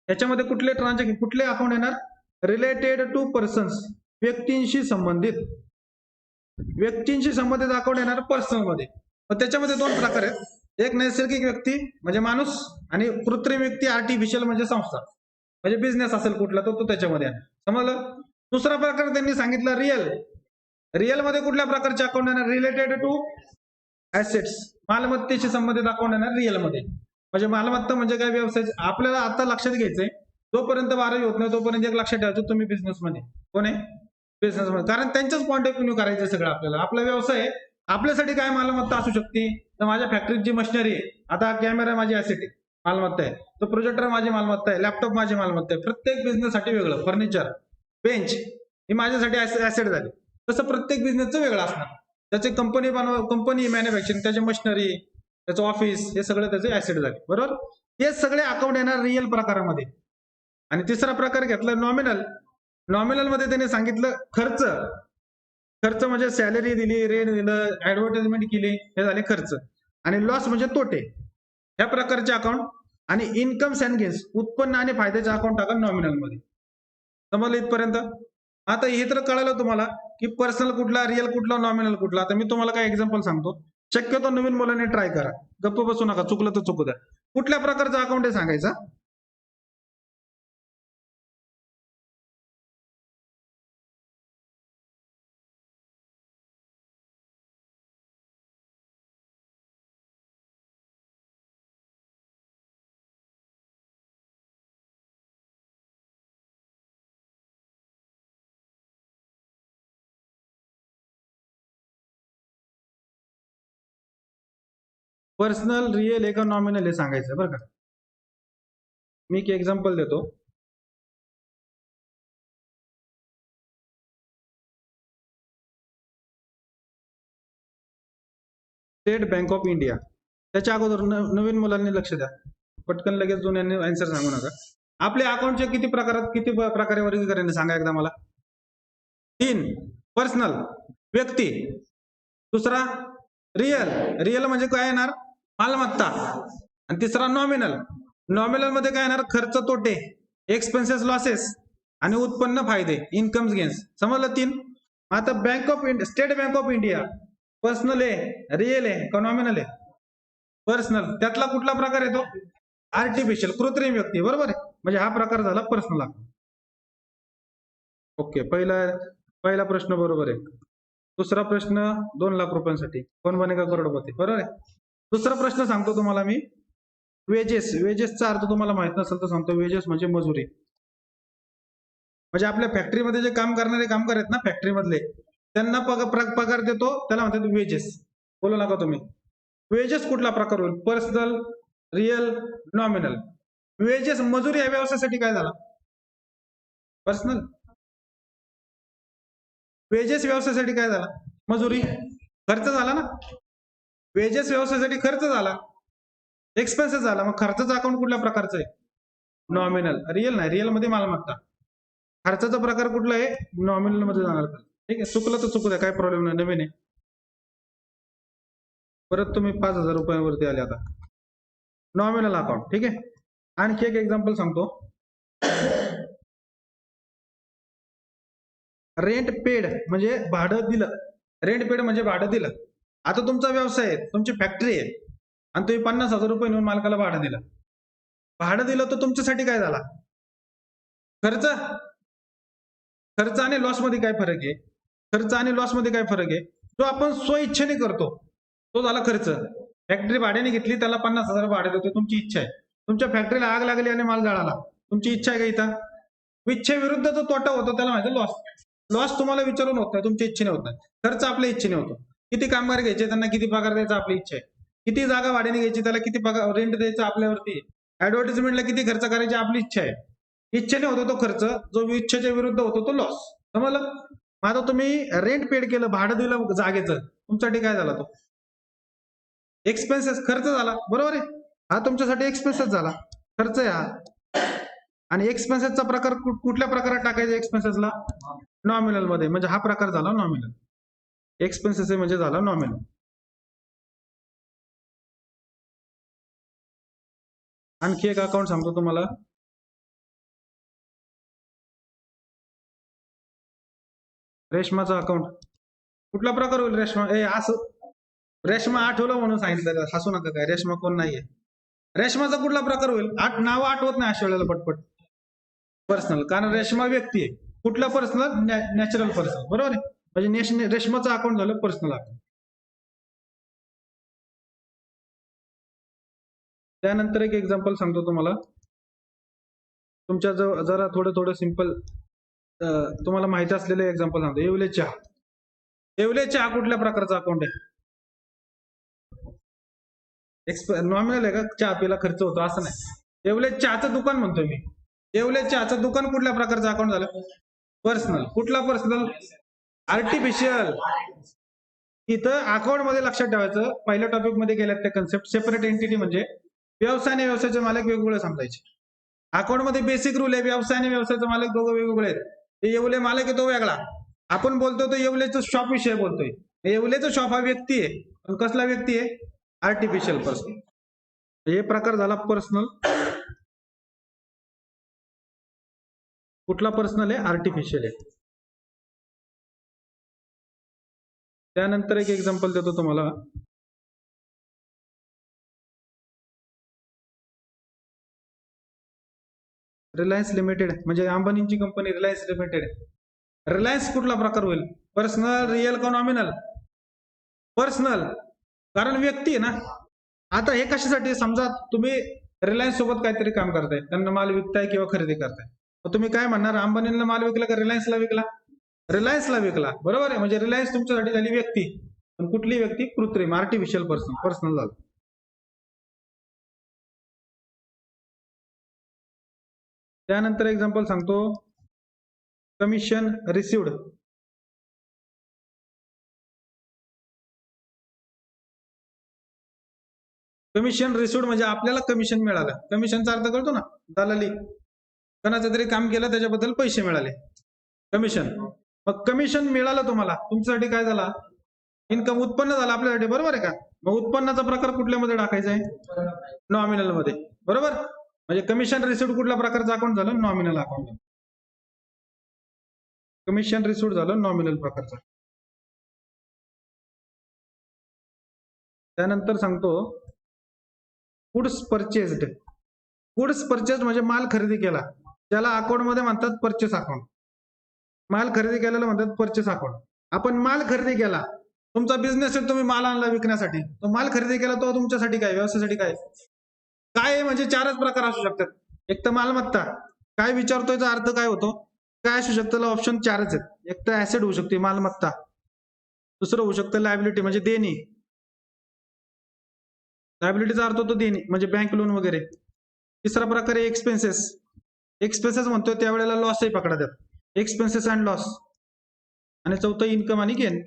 याच्यामध्ये कुठले ट्रान्झॅक्शन, कुठले अकाउंट येणार? रिलेटेड टू पर्सन्स, व्यक्तींशी संबंधित, व्यक्तींशी संबंधित अकाउंट येणार पर्सनल मध्ये. मग त्याच्यामध्ये 2 प्रकार आहेत, एक नैसर्गिक व्यक्ती म्हणजे माणूस, आणि कृत्रिम व्यक्ती आर्टिफिशियल म्हणजे संस्था, म्हणजे बिझनेस असेल कुठला तो त्याच्यामध्ये आहे. समजलं. दुसरा प्रकार त्यांनी सांगितला रिअल. रिअल मध्ये कुठल्या प्रकारचे अकाउंट येणार? रिलेटेड टू ऍसेट्स, मालमत्तेशी संबंधित अकाउंट येणार रिअल मध्ये. म्हणजे मालमत्ता म्हणजे काय? व्यवसाय. आपल्याला आता लक्षात घ्यायचंय, जोपर्यंत 12वी होत नाही तोपर्यंत एक लक्षात ठेवायचं, तुम्ही बिझनेस मध्ये. कोण आहे? बिझनेस मध्ये. कारण त्यांच्याच पॉईंट ऑफ व्ह्यू करायचं सगळं आपल्याला. आपला व्यवसाय आहे, आपल्यासाठी काय मालमत्ता असू शकते? तर माझ्या फॅक्टरीत जी मशिनरी आहे, आता कॅमेरा माझी ऍसेट आहे, मालमत्ता आहे. तो प्रोजेक्टर माझी मालमत्ता आहे, लॅपटॉप माझी मालमत्ता आहे. प्रत्येक बिझनेस साठी वेगळं. फर्निचर, बेंच ही माझ्यासाठी ऍसेट झाली. तसं प्रत्येक बिझनेसचं वेगळं असणार. त्याची कंपनी मॅन्युफॅक्चरिंग, त्याची मशिनरी, त्याचं ऑफिस, हे सगळं त्याचे ऍसेट झाले. बरोबर. हे सगळे अकाउंट येणार रिअल प्रकारामध्ये. आणि तिसरा प्रकार घेतला नॉमिनल. नॉमिनल मध्ये त्याने सांगितलं खर्च. खर्च म्हणजे सॅलरी दिली, रेंट दिलं, ऍडव्हर्टाइजमेंट केली, हे झाले खर्च. आणि लॉस म्हणजे तोटे. ह्या प्रकारचे अकाउंट. आणि इन्कम्स अँड गेन्स, उत्पन्न आणि फायद्याचे अकाउंट टाका नॉमिनल मध्ये. समजलं इथपर्यंत? आता हे तर कळालं तुम्हाला की पर्सनल कुठला, रिअल कुठला, नॉमिनल कुठला. आता मी तुम्हाला काय एक्झाम्पल सांगतो. शक्यतो नवीन मुलांनी ट्राय करा, गप्प बसू नका, चुकलं तर चुकू द्या. कुठल्या प्रकारचा अकाउंट आहे सांगायचा? पर्सनल, रिअल आहे का नॉमिनल हे सांगायचं बरं का. मी एक एक्झाम्पल देतो. State bank of India. त्याच्या अगोदर नवीन मुलांनी लक्ष द्या, पटकन लगेच जुन्यांनी आन्सर सांगू नका. आपल्या अकाउंटचे किती प्रकारे वर्गीकरण सांगा एकदा मला. 3. पर्सनल, व्यक्ती. दुसरा रिअल. रिअल म्हणजे काय येणार? मालमत्ता. आणि तिसरा नॉमिनल. नॉमिनल मध्ये काय येणार? खर्च तोटे, एक्सपेन्सेस लॉसेस, आणि उत्पन्न फायदे, इन्कम्स गेन्स. समजलं 3. आता bank of India, state bank of India personal आहे, रिअल आहे का नॉमिनल आहे? पर्सनल. त्यातला कुठला प्रकार येतो? आर्टिफिशियल, कृत्रिम व्यक्ती. बरोबर आहे. म्हणजे हा प्रकार झाला पर्सनल. ओके. पहिला प्रश्न बरोबर आहे. दुसरा प्रश्न 2 लाख रुपयांसाठी कोण बनेगा करोडपती. बरोबर आहे. दुसरा प्रश्न सांगतो तुम्हाला मी. वेजेस. वेजेसचा अर्थ तुम्हाला माहित नसेल तर सांगतो. वेजेस म्हणजे मजुरी. म्हणजे आपल्या फॅक्टरीमध्ये जे काम करणारे कामगार आहेत ना, फॅक्टरी मधले, त्यांना पगार देतो, त्याला म्हणतात वेजेस. बोलू नका तुम्ही. वेजेस कुठला प्रकार होईल? Personal, real, nominal. वेजेस, मजुरी या व्यवसायासाठी काय झाला? पर्सनल. वेजेस व्यवसायासाठी काय झाला? मजुरी, खर्च झाला ना. वेजेस व्यवसायासाठी खर्च झाला, एक्सपेन्सेस झाला. मग खर्चाचं अकाउंट कुठल्या प्रकारचं आहे? नॉमिनल. रिअल नाही. रिअल मध्ये मालमत्ता. खर्चाचा प्रकार कुठला आहे? नॉमिनल मध्ये जाणार. ठीक आहे. चुकलं तर चुकू द्या, काय प्रॉब्लेम नाही, नवीन आहे. परत तुम्ही 5,000 रुपयांवरती आले आता. Nominal account. ठीक आहे. आणखी एक एक्झाम्पल सांगतो. रेंट पेड म्हणजे भाडं दिलं. रेंट पेड म्हणजे भाडं दिलं. आता तुमचा व्यवसाय आहे, तुमची फॅक्टरी आहे, आणि तुम्ही 50,000 रुपये नेऊन मालकाला भाडं दिलं. भाडं दिलं तर तुमच्यासाठी काय झाला? खर्च. खर्च आणि लॉस मध्ये काय फरक आहे? खर्च आणि लॉस मध्ये काय फरक आहे? जो आपण स्वइच्छेने करतो तो झाला खर्च. फॅक्टरी भाड्याने घेतली, त्याला 50,000 भाडे देतो, तुमची इच्छा आहे. तुमच्या फॅक्टरीला आग लागली आणि माल जळाला, तुमची इच्छा आहे का इथं? इच्छेविरुद्ध जो तोटा होतो त्याला माहिती लॉस. लॉस तुम्हाला विचारून होत नाही, तुमच्या इच्छेने होत नाही. खर्च आपल्या इच्छेने होतो. किती कामगार घ्यायचे, त्यांना किती पगार द्यायचा आपली इच्छा आहे. किती जागा भाड्याने घ्यायची, त्याला किती पगार रेंट द्यायचा आपल्यावरती. ऍडव्हर्टाइजमेंटला किती खर्च करायची आपली इच्छा आहे. इच्छेने होतो तो खर्च, जो इच्छेच्या विरुद्ध होतो तो लॉस. समजलं? आता तुम्ही रेंट पेड केलं, भाडं दिलं जागेचं, तुमच्यासाठी काय झाला? तो एक्सपेन्सेस, खर्च झाला. बरोबर आहे. हा तुमच्यासाठी एक्सपेन्सेस झाला, खर्च आहे हा. आणि एक्सपेन्सेसचा प्रकार कुठल्या प्रकारात टाकायचा? एक्सपेन्सेसला नॉमिनल मध्ये. म्हणजे हा प्रकार झाला नॉमिनल. एक्सपेन्सेस म्हणजे झाला नॉमिनल. आणखी एक अकाउंट सांगतो तुम्हाला. रेशमाचा अकाउंट. कुठला प्रकार होईल रेशमा? असं रेशमा आठवलं म्हणून सांगितलं, हसू नका. काय रेशमा कोण नाहीये? रेशमाचा कुठला प्रकार होईल? नाव आठवत नाही अशा वेळेला पटपट. पर्सनल. कारण रेशमा व्यक्ती आहे. कुठलं पर्सनल? नॅचरल पर्सन, बरोबर आहे. म्हणजे रेशमाचं अकाउंट झालं पर्सनल अकाउंट. त्यानंतर एक एक्झाम्पल सांगतो तुम्हाला, तुमच्या जरा थोडं सिंपल तुम्हाला माहिती असलेलं एक्झाम्पल सांगतो. येवले चहा. येवले चहा कुठल्या प्रकारचा अकाउंट आहे? नॉमिनल आहे का? चहा पिला खर्च होतो असं नाही. येवले चहाचं दुकान म्हणतोय मी. येवले चहाचं दुकान कुठल्या प्रकारचं अकाउंट झालं? पर्सनल. कुठला पर्सनल? आर्टिफिशियल. इथं अकाउंट मध्ये लक्षात ठेवायचं, पहिल्या टॉपिक मध्ये गेल्यात त्या कन्सेप्ट. सेपरेट एंटिटी म्हणजे व्यवसाय आणि व्यवसायाचे मालक वेगवेगळे समजायचे. अकाउंट मध्ये बेसिक रूल आहे, व्यवसाय आणि व्यवसायाचे मालक दोघं वेगवेगळे आहेत. ते येवले मालक आहे तो वेगळा. आपण बोलतो तो येवलेचं शॉप विषय बोलतोय. येवलेचं शॉप हा व्यक्ती आहे, पण कसला व्यक्ती आहे? Artificial person. हे प्रकार झाला पर्सनल. कुठला पर्सनल आहे? आर्टिफिशियल आहे. त्यानंतर एक एक्झाम्पल देतो तुम्हाला. रिलायन्स लिमिटेड म्हणजे अंबानींची कंपनी रिलायन्स लिमिटेड. रिलायन्स कुठला प्रकार होईल? पर्सनल, रिअल का नॉमिनल? पर्सनल. कारण व्यक्ती आहे ना. आता हे कशासाठी? समजा तुम्ही रिलायन्स सोबत काहीतरी काम करताय, त्यांना माल विकताय किंवा खरेदी करताय, तर तुम्ही काय म्हणणार? अंबानींना माल विकला का रिलायन्सला विकला? रिलायन्सला विकला, बरोबर आहे. म्हणजे रिलायन्स तुमच्यासाठी झाली व्यक्ती, पण कुठली व्यक्ती? कृत्रिम, आर्टिफिशियल पर्सन, पर्सनल झालं. त्यानंतर एक्झाम्पल सांगतो, कमिशन रिसिव्ड. कमिशन रिसिव्ड म्हणजे आपल्याला कमिशन मिळालं. कमिशनचा अर्थ कळतो ना? दलाली. कोणाचं तरी काम केलं त्याच्याबद्दल पैसे मिळाले, कमिशन. मग कमिशन मिळालं तुम्हाला, तुमच्यासाठी काय झाला? इन्कम, उत्पन्न झालं आपल्यासाठी, बरोबर आहे का? मग उत्पन्नाचा प्रकार कुठल्यामध्ये टाकायचा आहे? नॉमिनल मध्ये, बरोबर. म्हणजे कमिशन रिसिव्ड कुठल्या प्रकारचं अकाउंट झालं? Nominal account. कमिशन रिसिव्ड झालं नॉमिनल प्रकारचं. त्यानंतर सांगतो, गुड्स परचेस्ड. गुड्स परचेस्ड म्हणजे माल खरेदी केला, त्याला अकाउंट मध्ये म्हणतात परचेस अकाउंट. माल खरेदी केलेला म्हणतात परचेस अकाउंट. आपण माल खरेदी केला, तुमचा बिझनेस आहे, तुम्ही माल आणला विकण्यासाठी, तो माल खरेदी केला, तो तुमच्यासाठी काय? व्यवसायासाठी काय? काय म्हणजे चारच प्रकार असू शकतात. एक तर मालमत्ता. काय विचारतोय तर अर्थ काय होतो? काय असू शकतं? ऑप्शन चारच आहेत. एक तर ऍसेट होऊ शकते, मालमत्ता. दुसरं होऊ शकतं लायबिलिटी म्हणजे देणी. लायबिलिटीचा अर्थ होतो देणी म्हणजे बँक लोन वगैरे. तिसरा प्रकार आहे एक्सपेन्सेस. एक्सपेन्सेस म्हणतोय त्यावेळेला लॉसही पकडा द्यात, एक्सपेन्सेस अँड लॉस. आणि चौथं इन्कम आणि गेन.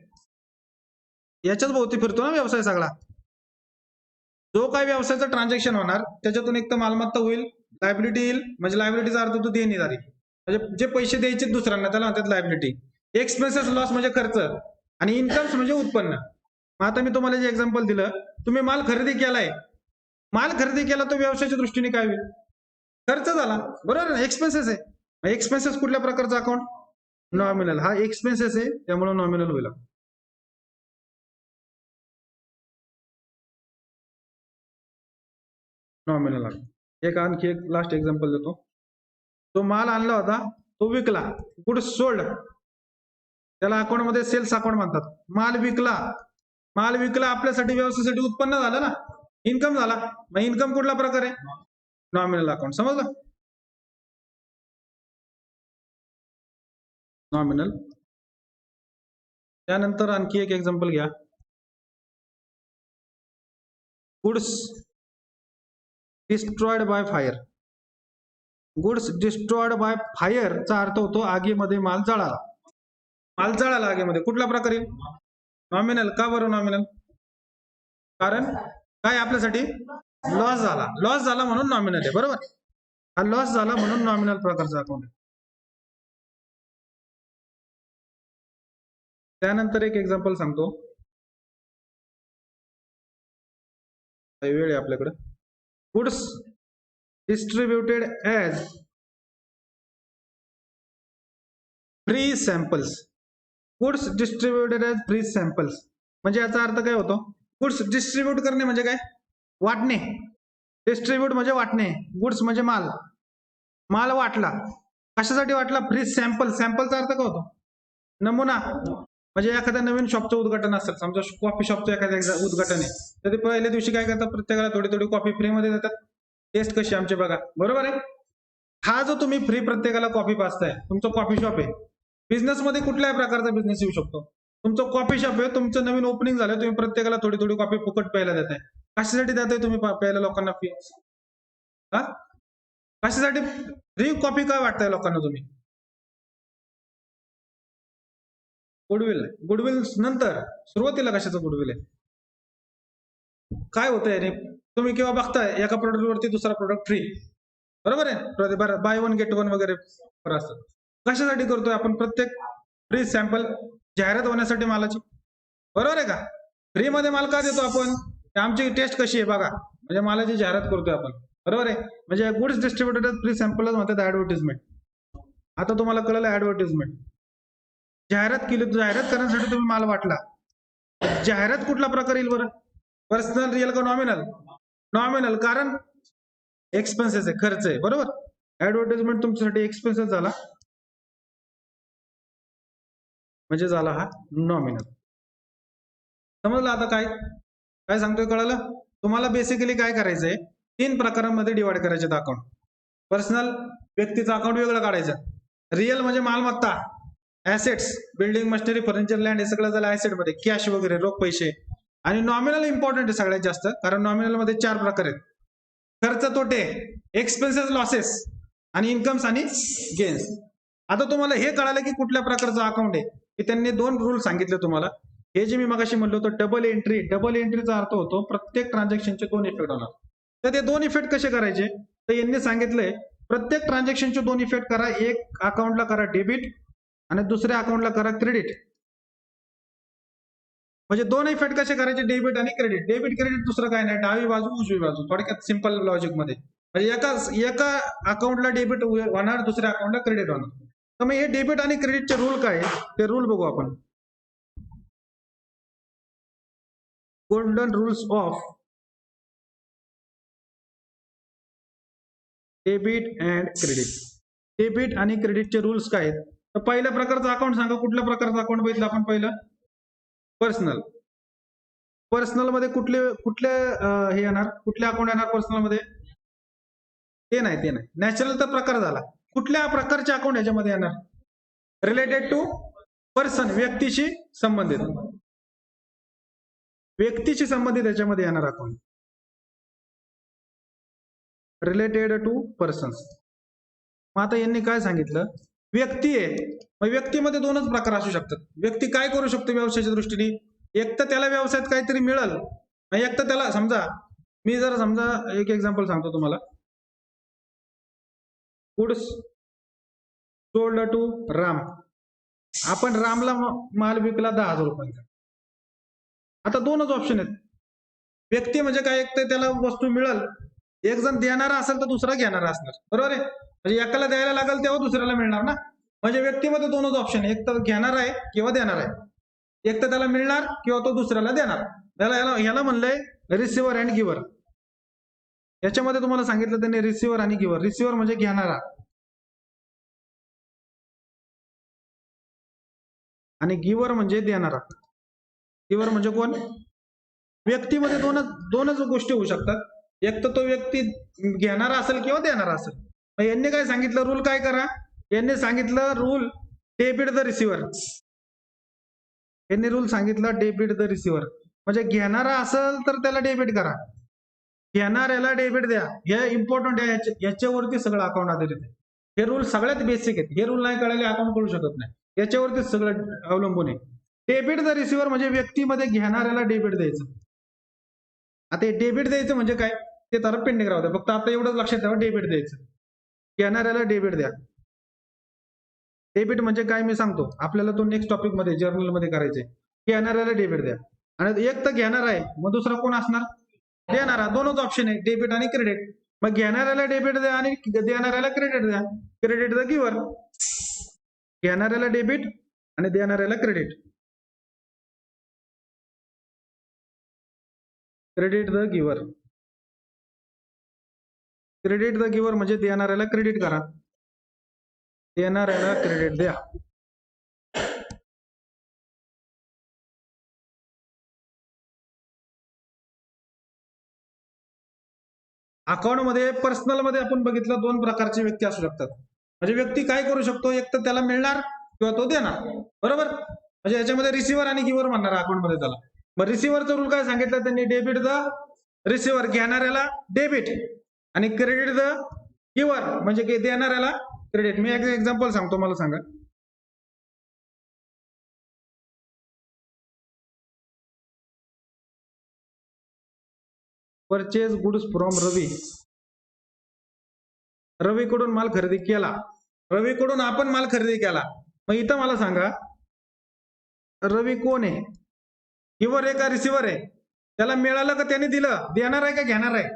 याच्याच भोवती फिरतो ना व्यवसाय सगळा. जो काही व्यवसायाचं ट्रान्झॅक्शन होणार त्याच्यातून एक तर मालमत्ता होईल, लायबिलिटी येईल, म्हणजे लायबिलिटीचा अर्थ होतो देणीदारी, म्हणजे जे पैसे द्यायचे दुसऱ्यांना त्याला म्हणतात लायबिलिटी. एक्सपेन्सेस लॉस म्हणजे खर्च, आणि इन्कम्स म्हणजे उत्पन्न. आता मी तुम्हाला जे एक्झाम्पल दिलं, तुम्ही माल खरेदी केलाय, माल खरेदी केला तो व्यवसायाच्या दृष्टीने काय होईल? खर्च झाला, बरोबर ना? एक्सपेन्सेस आहे. एक्सपेन्सेस कुठल्या प्रकारचा अकाउंट? नॉमिनल. हा एक्सपेन्सेस आहे, त्यामुळे नॉमिनल होईल. नॉमिनल. एक आणखी एक लास्ट एक्झाम्पल देतो. तो माल आणला होता, तो विकला, गुड्स सोल्ड, त्याला अकाउंट मध्ये सेल्स अकाउंट म्हणतात. माल विकला, माल विकला आपल्यासाठी, व्यवसायासाठी उत्पन्न झालं ना, इन्कम झाला. मग इन्कम कुठला प्रकार आहे? Nominal account. समजलं? नॉमिनल. त्यानंतर आणखी एक एक्झाम्पल घ्या. Goods destroyed by fire. Goods destroyed by fire चा अर्थ होतो आगीमध्ये माल जळाला. माल जळाला आगीमध्ये, कुठला प्रकार येईल? नॉमिनल. का बरं नॉमिनल? कारण काय? आपल्यासाठी लॉस झाला. लॉस झाला म्हणून नॉमिनल आहे, बरोबर. हा लॉस झाला म्हणून नॉमिनल प्रकारचा अकाउंट आहे. त्यानंतर एक एक्झाम्पल सांगतो, वेळ आहे आपल्याकडे. Goods distributed as free samples. Goods distributed as free samples म्हणजे याचा अर्थ काय होतो? गुड्स डिस्ट्रीब्यूट करणे म्हणजे काय? वाटणे. डिस्ट्रीब्यूट म्हणजे वाटणे. गुड्स म्हणजे माल, माल वाटला. कशासाठी वाटला? Free sample. सॅम्पलचा अर्थ काय होतो? नमुना. म्हणजे एखाद्या नवीन शॉपचं उद्घाटन असेल, समजा कॉफी शॉपचं एखादं उद्घाटन आहे, तर ते पहिल्या दिवशी काय करतात? प्रत्येकाला थोडी थोडी कॉफी फ्रीमध्ये देतात. टेस्ट कशी आमची बघा, बरोबर आहे. हा जो तुम्ही फ्री प्रत्येकाला कॉफी पाचताय, तुमचं कॉफी शॉप आहे. बिझनेसमध्ये कुठल्याही प्रकारचा बिझनेस येऊ शकतो. तुमचं कॉफी शॉप आहे, तुमचं नवीन ओपनिंग झालं, तुम्ही प्रत्येकाला थोडी थोडी कॉफी फुकट प्यायला देताय. कशासाठी देताय तुम्ही प्यायला लोकांना फी? हा, कशासाठी फ्री कॉफी काय वाटताय लोकांना तुम्ही? गुडविल. गुडविल नंतर, सुरुवातीला कशाचं गुडविल आहे? काय होतंय रे? तुम्ही केव्हा बघताय एका प्रोडक्ट वरती दुसरा प्रोडक्ट फ्री, बरोबर आहे. बाय वन गेट वन वगैरे असतं. कशासाठी करतोय आपण? प्रत्येक फ्री सॅम्पल जाहिरात होण्यासाठी मालाची, बरोबर आहे का? फ्री मध्ये माल का देतो आपण? आमची टेस्ट कशी आहे बघा, म्हणजे मालाची जाहिरात करतोय आपण, बरोबर आहे. म्हणजे गुड्स डिस्ट्रीब्युटेड फ्री सॅम्पलच म्हणतात ऍडव्हर्टिजमेंट. आता तुम्हाला कळलं ऍडव्हर्टिजमेंट. जाहिरात केली, जाहिरात करण्यासाठी तुम्ही माल वाटला. जाहिरात कुठला प्रकार येईल बरं? पर्सनल, रिअल का नॉमिनल? नॉमिनल, कारण एक्सपेन्सेस आहे, खर्च आहे, बरोबर. ऍडव्हर्टाइजमेंट तुमच्यासाठी एक्सपेन्सेस झाला, म्हणजे झाला हा नॉमिनल. समजलं आता काय काय सांगतोय? कळलं तुम्हाला? बेसिकली काय करायचंय, 3 प्रकारांमध्ये डिवाइड करायचे अकाउंट. पर्सनल, व्यक्तीचं अकाउंट वेगळं काढायचं. रिअल म्हणजे मालमत्ता, assets, building, machinery, furniture, land, हे सगळं झालं ऍसेट मध्ये, कॅश वगैरे, रोख पैसे. आणि नॉमिनल इम्पॉर्टंट आहे सगळ्यात जास्त, कारण नॉमिनल मध्ये 4 प्रकार आहेत: खर्च, तोटे, एक्सपेन्सेस, लॉसेस, आणि इन्कम्स आणि गेन्स. आता तुम्हाला हे कळालं की कुठल्या प्रकारचं अकाउंट आहे, की त्यांनी 2 रूल सांगितले तुम्हाला. हे जे मी मगाशी म्हणलो होतो डबल एंट्री. डबल एंट्रीचा अर्थ होतो प्रत्येक ट्रान्झॅक्शनचे 2 इफेक्ट होणार. तर ते 2 इफेक्ट कसे करायचे? तर यांनी सांगितलंय प्रत्येक ट्रान्झॅक्शनचे 2 इफेक्ट करा. एक अकाउंटला करा डेबिट आणि दुसऱ्या अकाउंटला करा क्रेडिट. म्हणजे 2 इफेक्ट कसे करायचे? डेबिट आणि क्रेडिट. डेबिट क्रेडिट दुसरं काय नाही, डावी बाजू उजवी बाजू, थोडक्यात सिंपल लॉजिक मध्ये. म्हणजे एका अकाउंटला डेबिट होणार, दुसऱ्या अकाउंटला क्रेडिट होणार. तर मग हे डेबिट आणि क्रेडिटचे रूल काय आहे ते रूल बघू आपण. Golden rules of debit and credit. Debit आणि क्रेडिटचे रूल्स काय आहेत? तर पहिल्या प्रकारचं अकाउंट सांगा. कुठल्या प्रकारचं अकाउंट बघितलं आपण पहिलं? पर्सनल. पर्सनल मध्ये कुठले हे येणार? कुठले अकाउंट येणार पर्सनल मध्ये? ते नाही. नॅचरल तर प्रकार झाला. कुठल्या प्रकारचे अकाउंट याच्यामध्ये येणार? रिलेटेड टू पर्सन, व्यक्तीशी संबंधित. व्यक्तीशी संबंधित याच्यामध्ये येणार अकाउंट, रिलेटेड टू पर्सन्स. मग आता यांनी काय सांगितलं? व्यक्ती आहे, मग व्यक्तीमध्ये 2च प्रकार असू शकतात. व्यक्ती काय करू शकतो व्यवसायाच्या दृष्टीने? एक तर त्याला व्यवसायात काहीतरी मिळेल, एक तर त्याला, समजा मी जर समजा एक एक्झाम्पल सांगतो तुम्हाला. Goods sold to Ram. आपण रामला माल विकला 10,000 रुपयांचा. आता 2च ऑप्शन आहेत. व्यक्ती म्हणजे काय? एक तर त्याला वस्तू मिळेल, एक जण देणारा असेल तर दुसरा घेणारा असणार, बरोबर आहे. म्हणजे एकाला द्यायला लागेल तेव्हा दुसऱ्याला मिळणार ना. म्हणजे व्यक्तीमध्ये 2च ऑप्शन, एक तर घेणार आहे किंवा देणार आहे. एक तर त्याला मिळणार किंवा तो दुसऱ्याला देणार. ह्याला म्हणलंय रिसिव्हर अँड गिव्हर. याच्यामध्ये तुम्हाला सांगितलं त्यांनी रिसिव्हर आणि गिव्हर. रिसिव्हर म्हणजे घेणारा आणि गिव्हर म्हणजे देणारा. गिव्हर म्हणजे कोण? व्यक्तीमध्ये 2च गोष्टी होऊ शकतात. एक तर तो व्यक्ती घेणारा असेल किंवा देणारा असेल. मग यांनी काय सांगितलं? रूल काय करा? यांनी सांगितलं रूल डेबिट द रिसिव्हर. यांनी रूल सांगितला डेबिट द रिसिव्हर. म्हणजे घेणारा असेल तर त्याला डेबिट करा, घेणाऱ्याला डेबिट द्या. हे इम्पॉर्टंट आहे, याच्यावरती सगळं अकाउंट आधारित आहे. हे रूल सगळ्यात बेसिक आहेत. हे रूल नाही कळले अकाउंट करू शकत नाही. याच्यावरती सगळं अवलंबून आहे. डेबिट द रिसिव्हर म्हणजे व्यक्तीमध्ये घेणाऱ्याला डेबिट द्यायचं. आता हे डेबिट द्यायचं म्हणजे काय ते तर पेंडिंग राहू द्या, फक्त आता एवढंच लक्षात ठेवा, डेबिट द्यायचं. घेणाऱ्याला डेबिट द्या. डेबिट म्हणजे काय मी सांगतो आपल्याला, तो नेक्स्ट टॉपिक मध्ये जर्नल मध्ये करायचे. घेणाऱ्याला डेबिट द्या. आणि एक तर घेणार आहे, मग दुसरा कोण असणार? देणारा. 2च ऑप्शन आहे, डेबिट आणि क्रेडिट. मग घेणाऱ्याला डेबिट द्या आणि देणाऱ्याला क्रेडिट द्या. Credit the giver. घेणाऱ्याला डेबिट आणि देणाऱ्याला credit. Credit the giver. Credit the giver म्हणजे देणाऱ्याला क्रेडिट करा. देणाऱ्याला क्रेडिट द्या. अकाउंट मध्ये पर्सनल मध्ये आपण बघितलं दोन प्रकारचे व्यक्ती असू शकतात. म्हणजे व्यक्ती काय करू शकतो, एक तर त्याला मिळणार किंवा तो देणार. बरोबर, म्हणजे याच्यामध्ये रिसिव्हर आणि गिव्हर म्हणणार अकाउंट मध्ये त्याला. मग रिसिव्हरचा रूल काय सांगितलं त्यांनी, डेबिट द रिसिव्हर, घेणाऱ्याला डेबिट, आणि क्रेडिट द गिव्हर म्हणजे देणाऱ्याला क्रेडिट. मी एक एक्झाम्पल सांगतो, मला सांगा. परचेज गुड्स फ्रॉम रवी. रवीकडून माल खरेदी केला, रवीकडून आपण माल खरेदी केला. मग इथं मला सांगा, रवी कोण आहे, गिव्हर आहे का रिसिव्हर आहे? त्याला मिळालं का त्याने दिलं, देणार आहे का घेणार आहे?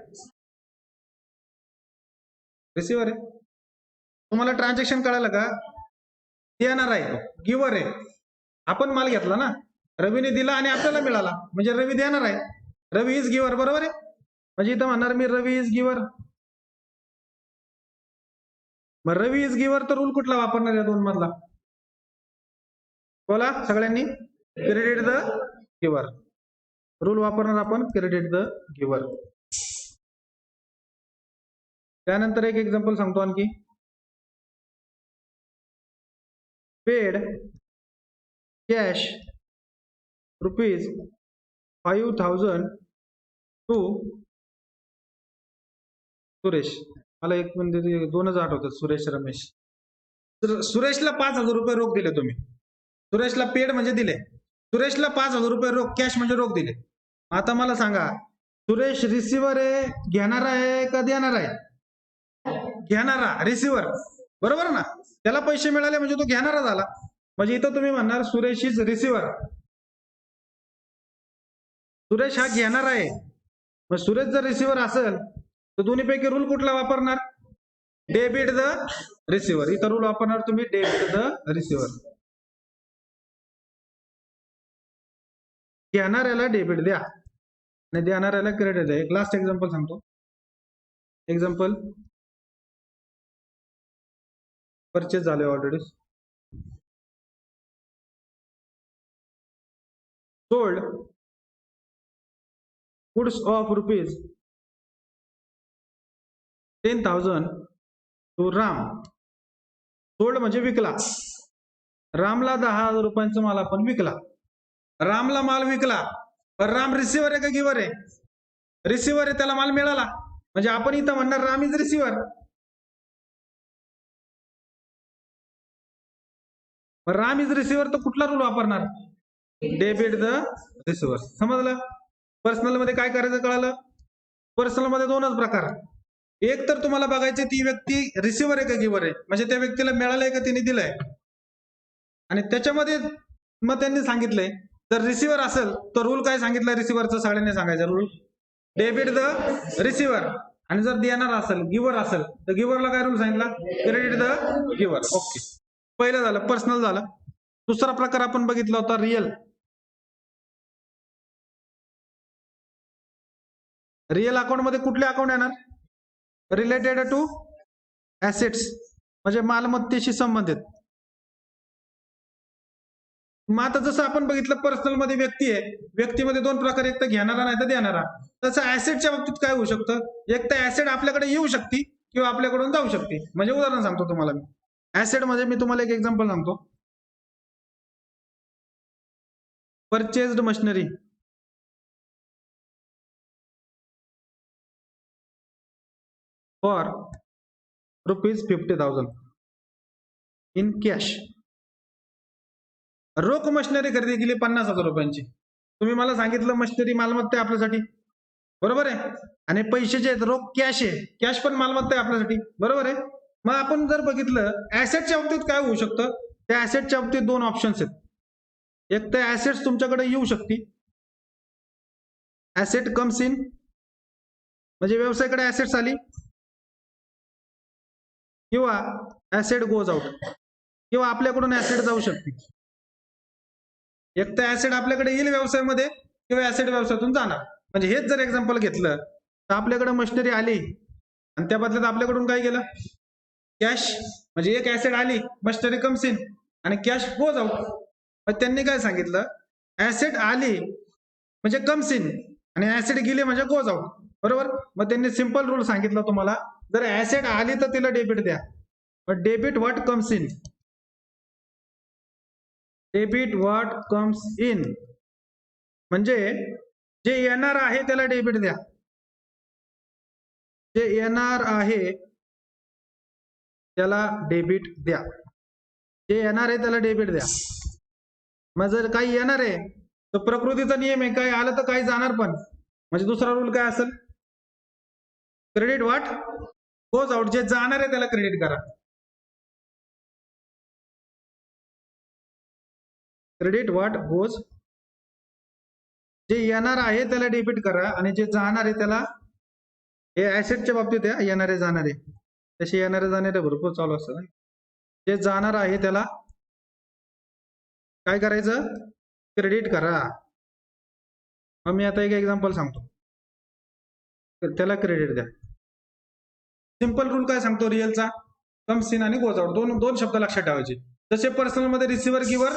रिसिव्हर आहे. तुम्हाला ट्रान्झॅक्शन कळालं का? देणार आहे, तो गिव्हर आहे. आपण माल घेतला ना, रवीने दिला आणि आपल्याला मिळाला, म्हणजे रवी देणार आहे. रवी इज गिव्हर, बरोबर आहे. म्हणजे इथं म्हणणार मी रवी इज गिव्हर. मग रवी इज गिव्हर तर रूल कुठला वापरणार या दोन मधला? बोला सगळ्यांनी. क्रेडिट द गिव्हर रूल वापरणार आपण, क्रेडिट द गिव्हर. त्यानंतर एक एक्झाम्पल सांगतो आणखी. Paid cash ₹5,000 to Suresh. मला एक म्हणजे दोनच आठवतात, सुरेश रमेश. तर सुरेशला ₹5,000 रोख दिले तुम्ही. सुरेशला पेड म्हणजे दिले, सुरेशला ₹5,000 रोख कॅश म्हणजे रोख दिले. आता मला सांगा, सुरेश रिसिव्हर आहे, घेणारा आहे का देणारा आहे? घेणारा, रिसिव्हर, बरोबर ना. त्याला पैसे मिळाले म्हणजे तो घेणारा झाला. म्हणजे इथं तुम्ही म्हणणार सुरेश इज रिसिव्हर, सुरेश हा घेणारा आहे. मग सुरेश जर रिसिव्हर असेल तर दोन्हीपैकी रूल कुठला वापरणार? Debit the receiver. इथं रूल वापरणार तुम्ही डेबिट द रिसिव्हर. घेणाऱ्याला डेबिट द्या आणि देणाऱ्याला क्रेडिट द्या. एक लास्ट एक्झाम्पल सांगतो. एक्झाम्पल, परचेस झाले already. Sold goods of ₹10,000 to Ram. Sold म्हणजे विकला. रामला ₹10,000 माल आपण विकला. रामला माल विकला, पण राम रिसिव्हर आहे का गिव्हर आहे? रिसिव्हर आहे, त्याला माल मिळाला म्हणजे आपण इथं म्हणणार Ram is receiver. Ram is receiver तर कुठला रूल वापरणार? Debit the receiver. समजलं? पर्सनल मध्ये काय करायचं कळालं? पर्सनल मध्ये दोनच प्रकार. एक तर तुम्हाला बघायचे ती व्यक्ती रिसिव्हर आहे का गिव्हर आहे, म्हणजे त्या व्यक्तीला मिळालंय का तिने दिलंय. आणि त्याच्यामध्ये मग त्यांनी सांगितलंय, जर रिसिव्हर असेल तर रूल काय सांगितलं रिसिव्हरचं, सगळ्यांनी सांगायचं रूल, डेबिट द रिसिव्हर. आणि जर देणार असेल, गिव्हर असेल, तर गिव्हरला काय रूल सांगितला? Credit the giver. ओके, पहिलं झालं पर्सनल झालं. दुसरा प्रकार आपण बघितला होता रिअल. रिअल अकाउंट मध्ये कुठले अकाउंट येणार? रिलेटेड टू ऍसेट्स, म्हणजे मालमत्तेशी संबंधित. मग आता जसं आपण बघितलं पर्सनल मध्ये व्यक्ती आहे, व्यक्तीमध्ये दोन प्रकार, एक तर घेणारा नाही तर देणारा. तसं ऍसेटच्या बाबतीत काय होऊ शकतं? एक तर ऍसेट आपल्याकडे येऊ शकते किंवा आपल्याकडून जाऊ शकते. म्हणजे उदाहरण सांगतो तुम्हाला मी. ऍसेट मध्ये मी तुम्हाला एक एक्झाम्पल सांगतो. Purchased machinery for ₹50,000 in cash. रोख मशिनरी खरेदी केली ₹50,000. तुम्ही मला सांगितलं मशिनरी मालमत्ता आहे आपल्यासाठी, बरोबर आहे. आणि पैसे जे आहेत रोख कॅश आहे, कॅश पण मालमत्ता आहे आपल्यासाठी, बरोबर आहे. मग आपण जर बघितलं ऍसेटच्या बाबतीत काय होऊ शकतं, त्या ऍसेटच्या बाबतीत दोन ऑप्शन्स आहेत. एक तर ऍसेट्स तुमच्याकडे येऊ शकते, ऍसेट कम्स इन, म्हणजे व्यवसायाकडे ऍसेट्स आली, किंवा ऍसेट गोज आउट, किंवा आपल्याकडून ऍसेट जाऊ शकते. एक तर ऍसेट आपल्याकडे येईल व्यवसायामध्ये, किंवा ऍसेट व्यवसायातून जाणार. म्हणजे हेच जर एक्झाम्पल घेतलं तर आपल्याकडे मशिनरी आली आणि त्या बदल्यात आपल्याकडून काय गेलं? कॅश म्हणजे एक ऍसेट आली, मशिनरी कम्स इन आणि कॅश गोज आउट. मग त्यांनी काय सांगितलं, ऍसेट आली म्हणजे कम्स इन आणि ऍसेट गेली म्हणजे गोज आउट. बरोबर. मग त्यांनी सिंपल रूल सांगितलं तुम्हाला, जर ऍसेट आली तर तिला डेबिट द्या. मग debit what comes in, debit what comes in म्हणजे जे येणार आहे त्याला डेबिट द्या. जे येणार आहे त्याला डेबिट द्या. जे येणार आहे त्याला डेबिट द्या. मग जर काही येणार आहे तर प्रकृतीचा नियम आहे, काही आलं तर काही जाणार पण. म्हणजे दुसरा रूल काय असेल, क्रेडिट व्हॉट गोज आउट. जे जाणार आहे त्याला क्रेडिट करा. क्रेडिट व्हॉट गोज, जे येणार आहे त्याला डेबिट करा आणि जे जाणार आहे त्याला, हे ऍसेटच्या बाबतीत आहे, येणारे जाणारे, तसे येणारे जाणारे भरपूर चालू असतं. जे जाणार आहे त्याला काय करायचं, क्रेडिट करा. मग मी आता एक एक्झाम्पल सांगतो, त्याला क्रेडिट द्या. सिंपल रूल काय सांगतो रिअलचा, कम्स इन आणि गोज आउट, दोन दोन शब्द लक्षात ठेवायचे. जसे पर्सनल मध्ये रिसिव्हर गिव्हर,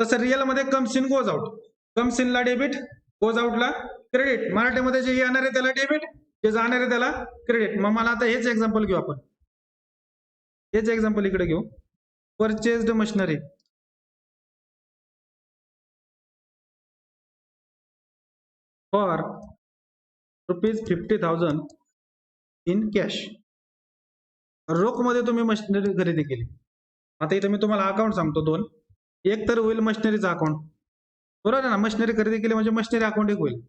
तसं रिअल मध्ये comes in goes out. Comes इनला डेबिट, गोज आउटला क्रेडिट. मराठीमध्ये जे येणार आहे त्याला डेबिट, जे जाणार आहे त्याला क्रेडिट. मग मला आता हेच एक्झाम्पल घेऊ आपण, हेच एक्झाम्पल इकडे घेऊ. Purchased machinery for ₹50,000 in cash. रोख मध्ये तुम्ही मशिनरी खरेदी केली. आता इथे मी तुम्हाला अकाउंट सांगतो दोन. एक तर होईल मशिनरीचा अकाउंट, बरोबर आहे ना, मशिनरी खरेदी केली म्हणजे मशिनरी अकाउंट एक होईल.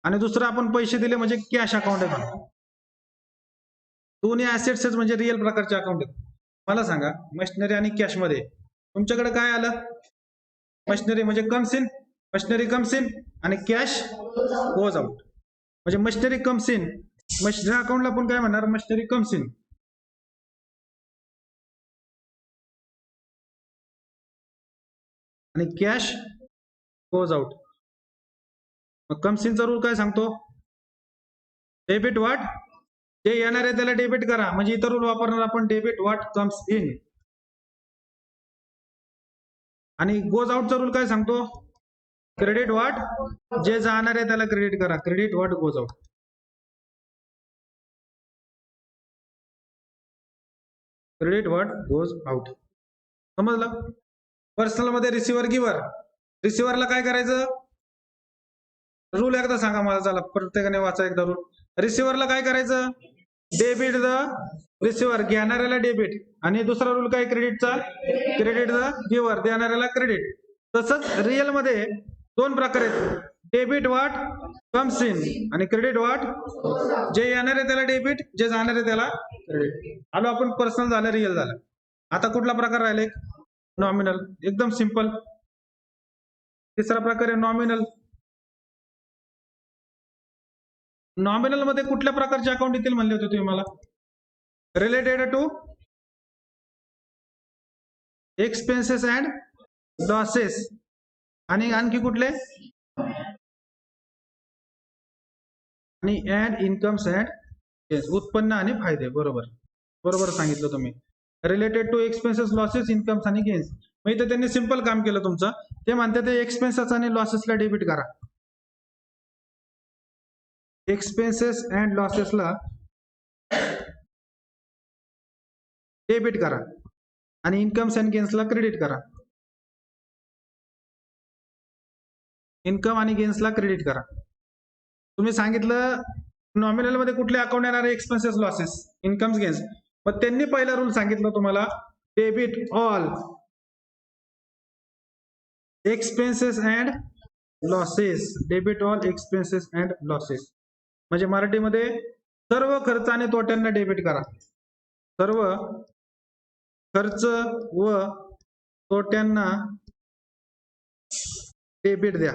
आणि दुसरं आपण पैसे दिले म्हणजे कॅश अकाउंट आहे. दोन्ही ऍसेट्स म्हणजे रिअल प्रकारचे अकाउंट आहेत. मला सांगा, मशिनरी आणि कॅश मध्ये तुमच्याकडे काय आलं, मशिनरी म्हणजे comes in, machinery comes in आणि कॅश गोज आउट. म्हणजे मशिनरी कम्स इन, मशिनरी अकाउंटला आपण काय म्हणणार, मशिनरी कम्स इन आणि कॅश गोज आउट. मग कम्स इनचा रूल काय सांगतो, डेबिट व्हॉट, जे येणार आहे त्याला डेबिट करा. म्हणजे इतर रूल वापरणार आपण, डेबिट व्हॉट कम्स इन. आणि गोज आउटचा रूल काय सांगतो, क्रेडिट व्हॉट, जे जाणार आहे त्याला क्रेडिट करा. Credit what goes out. Credit what goes out. समजलं. पर्सनल मध्ये रिसिव्हर गिव्हर, रिसिव्हरला काय करायचं, रूल एकदा सांगा मला, चला प्रत्येकाने वाचा एकदा रूल. रिसिव्हरला काय करायचं, डेबिट द रिसिव्हर, घेणाऱ्याला डेबिट. आणि दुसरा रूल काय क्रेडिटचा, क्रेडिट द गिव्हर, देणाऱ्याला क्रेडिट. तसंच रिअल मध्ये दोन प्रकार आहेत, डेबिट व्हॉट कम्स इन आणि क्रेडिट व्हॉट, जे येणार आहे त्याला डेबिट, जे जाणार आहे त्याला क्रेडिट. आलो आपण पर्सनल झालं, रिअल झालं. आता कुठला प्रकार राहिले, नॉमिनल. एकदम सिंपल. तिसरा प्रकार आहे नॉमिनल. नॉमिनल मध्ये कुठल्या प्रकारचे अकाउंट येतील म्हणले होते तुम्ही मला, related to expenses and losses. आणि आणखी कुठले, आणि ऍड इन्कम्स अँड, उत्पन्न आणि फायदे. बरोबर, बरोबर सांगितलं तुम्ही. Related to expenses, losses, incomes आणि गेन्स. मग इथे त्यांनी सिंपल काम केलं तुमचं. ते म्हणते ते एक्सपेन्सेस आणि लॉसेसला डेबिट करा. एक्सपेन्सेस अँड लॉसेसला डेबिट करा आणि इन्कम्स अँड गेन्सला क्रेडिट करा. इन्कम आणि गेन्सला क्रेडिट करा. तुम्ही सांगितलं नॉमिनल मध्ये कुठले अकाउंट येणार आहे, एक्सपेन्सेस, लॉसेस, इन्कम्स, गेन्स. मग त्यांनी पहिला रूल सांगितलं तुम्हाला, debit all expenses and losses. Debit all expenses and losses म्हणजे मराठीमध्ये सर्व खर्च आणि तोट्यांना डेबिट करा. सर्व खर्च व तोट्यांना डेबिट द्या.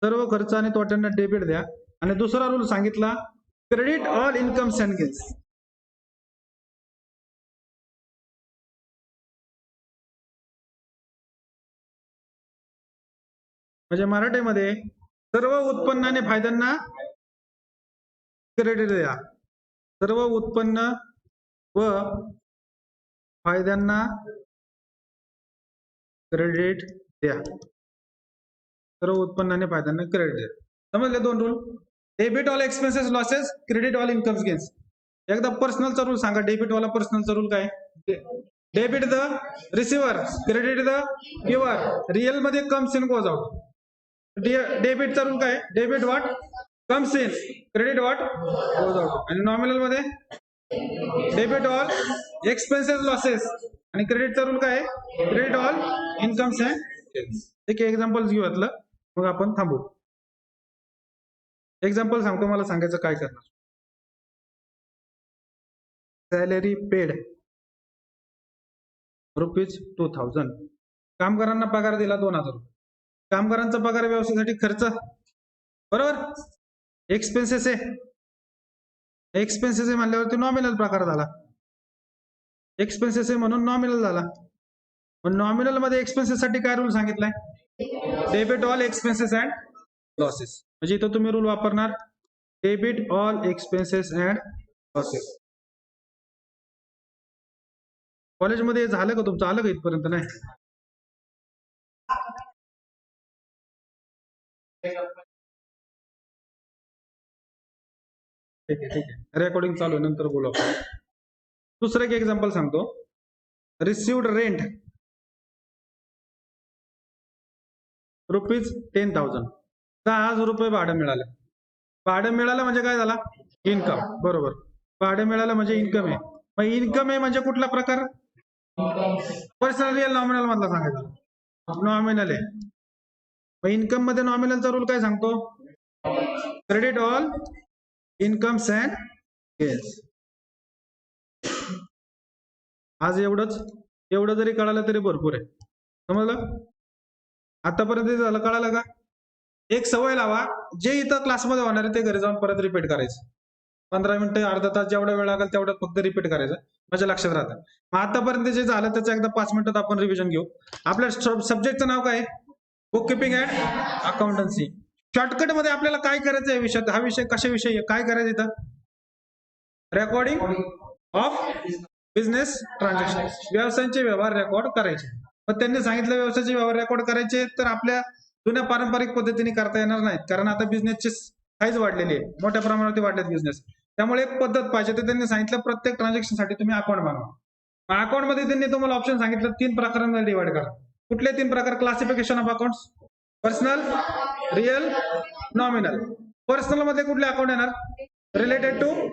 सर्व खर्च आणि तोट्यांना डेबिट द्या. आणि दुसरा रूल सांगितला, credit all incomes and gains. म्हणजे मराठीमध्ये सर्व उत्पन्न आणि फायद्यांना क्रेडिट द्या. सर्व उत्पन्न व फायद्यांना क्रेडिट द्या. सर्व उत्पन्न आणि फायद्यांना क्रेडिट द्या. समजले दोन rule. Debit all expenses losses, credit all incomes gains. एकदा पर्सनलचा रूल सांगा. डेबिट वाला पर्सनलचा रूल काय? Debit the receiver, credit the giver. Real मध्ये कम्स इन गोज आउट. डेबिटचा रूल काय? Debit what comes in, credit what goes out. आणि नॉमिनल मध्ये डेबिट ऑल एक्सपेन्सेस लॉसेस आणि क्रेडिटचा रूल काय? Credit all incomes and gains. एक एक्झाम्पल घेऊ यातलं, मग आपण थांबू. एक्झाम्पल सांगतो, मला सांगायचं काय करणार. Salary paid ₹2000. कामगारांना पगार दिला 2000. कामगारांचा पगार व्यवसायासाठी खर्च, बरोबर. एक्सपेन्सेस आहे, एक्सपेन्सेस आहे म्हणल्यावरती नॉमिनल प्रकार झाला. एक्सपेन्सेस आहे म्हणून नॉमिनल झाला. पण नॉमिनल मध्ये एक्सपेन्सेस साठी काय रूल सांगितलाय? Debit all expenses and losses. म्हणजे इथं तुम्ही रूल वापरणार debit all expenses and losses. कॉलेजमध्ये झालं का तुमचं? आलं का इथपर्यंत? नाही. ठीक आहे, ठीक आहे. रेकॉर्डिंग चालू आहे, नंतर बोलू आपण. दुसरं एक एक्झाम्पल सांगतो. Received rent ₹10,000. ₹10,000 भाडं मिळालं. भाडं मिळालं म्हणजे काय झाला? इन्कम, बरोबर. भाडं मिळालं म्हणजे इन्कम आहे. मग इन्कम आहे म्हणजे कुठला प्रकार? पर्सनल रिअल नॉमिनल मधला सांगायचा. नॉमिनल आहे. मग इन्कम मध्ये नॉमिनलचा रूल काय सांगतो? Credit all incomes and gains. आज एवढं जरी कळालं तरी भरपूर आहे. समजलं? आतापर्यंत झालं, कळालं का? एक सवय लावा, जे इथं क्लासमध्ये होणार आहे ते घरी जाऊन परत रिपीट करायचं. 15 मिनिटं, अर्धा तास, जेवढा वेळ लागेल तेवढं फक्त रिपीट करायचं, माझ्या लक्षात राहतं. मग आतापर्यंत जे झालं त्याचं एकदा 5 मिनिटात आपण रिव्हिजन घेऊ. आपल्या सब्जेक्टचं नाव काय? Book keeping and accountancy. Shortcut मध्ये आपल्याला काय करायचं आहे विषयात? हा विषय कशाविषयी काय करायचं इथं? Recording of business transaction. व्यवसायाचे व्यवहार रेकॉर्ड करायचे. मग त्यांनी सांगितलं व्यवसायाचे व्यवहार रेकॉर्ड करायचे, तर आपल्या जुन्या पारंपरिक पद्धतीने करता येणार नाहीत, कारण आता बिझनेसची साईज वाढलेली आहे, मोठ्या प्रमाणात वाढलेत बिझनेस. त्यामुळे एक पद्धत पाहिजे. तर त्यांनी सांगितलं प्रत्येक ट्रान्झॅक्शन साठी तुम्ही अकाउंट बनवा. अकाउंट मध्ये त्यांनी तुम्हाला ऑप्शन सांगितलं 3 प्रकारांमध्ये डिवाइड करा. कुठले 3 प्रकार? Classification of accounts, personal, real, nominal. Personal मध्ये कुठले अकाउंट येणार? रिलेटेड टू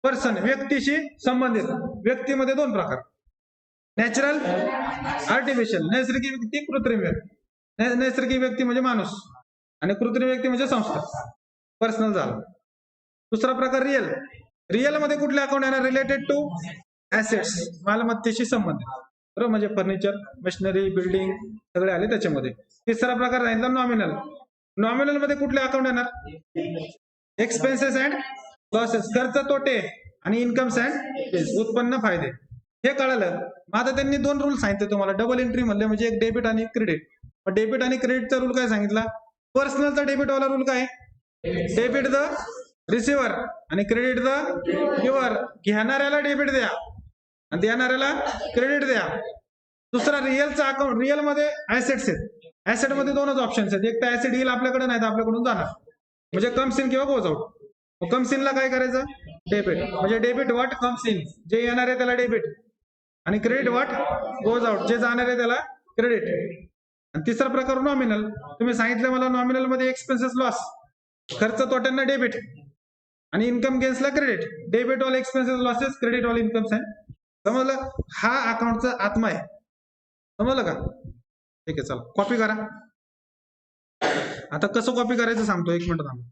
पर्सन, व्यक्तीशी संबंधित. व्यक्तीमध्ये 2 प्रकार, नॅचरल, आर्टिफिशियल. नैसर्गिक व्यक्ती, कृत्रिम व्यक्ती. नैसर्गिक व्यक्ती म्हणजे माणूस आणि कृत्रिम व्यक्ती म्हणजे संस्था. पर्सनल झालं. दुसरा प्रकार रिअल. रिअल मध्ये कुठले अकाउंट येणार? रिलेटेड टू ऍसेट्स, मालमत्तेशी संबंधित, बरोबर. म्हणजे फर्निचर, मशिनरी, बिल्डिंग सगळे आले त्याच्यामध्ये. तिसरा प्रकार राहिला नॉमिनल. नॉमिनल मध्ये कुठले अकाउंट येणार? एक्सपेन्सेस अँड लॉसेस, खर्च तोटे, आणि इन्कम्स अँड उत्पन्न फायदे. हे कळालं. आता त्यांनी 2 रूल सांगितले तुम्हाला. डबल एंट्री म्हणले म्हणजे एक डेबिट आणि क्रेडिट. डेबिट आणि क्रेडिटचा रूल काय सांगितला? पर्सनलचा डेबिट वाला रूल काय? डेबिट द रिसिव्हर आणि क्रेडिट द गिव्हर. घेणाऱ्याला डेबिट द्या आणि देणाऱ्याला क्रेडिट द्या. दुसरा रिअलचा अकाउंट. रिअल मध्ये ऍसेट्स आहेत. ऍसेट मध्ये 2च ऑप्शन्स आहेत. एक तर ऍसेट येईल आपल्याकडे, नाही तर आपल्याकडून जाणार, म्हणजे कम्स इन किंवा गोज आउट. कम्स इनला काय करायचं? डेबिट. म्हणजे डेबिट व्हॉट कम्स इन, जे येणार आहे त्याला डेबिट, आणि क्रेडिट व्हॉट गोज आउट, जे जाणार आहे त्याला क्रेडिट. आणि तिसरा प्रकार नॉमिनल. तुम्ही सांगितलं मला नॉमिनल मध्ये एक्सपेन्सेस लॉस, खर्च तोट्यांना डेबिट, आणि इन्कम गेन्सला credit. Debit all expenses losses, credit all incomes आहे. समजलं? हा अकाउंटचा आत्मा आहे. समजलं का? ठीक आहे, चला कॉपी करा. आता कसं कॉपी करायचं सांगतो, 1 मिनिट थांबा.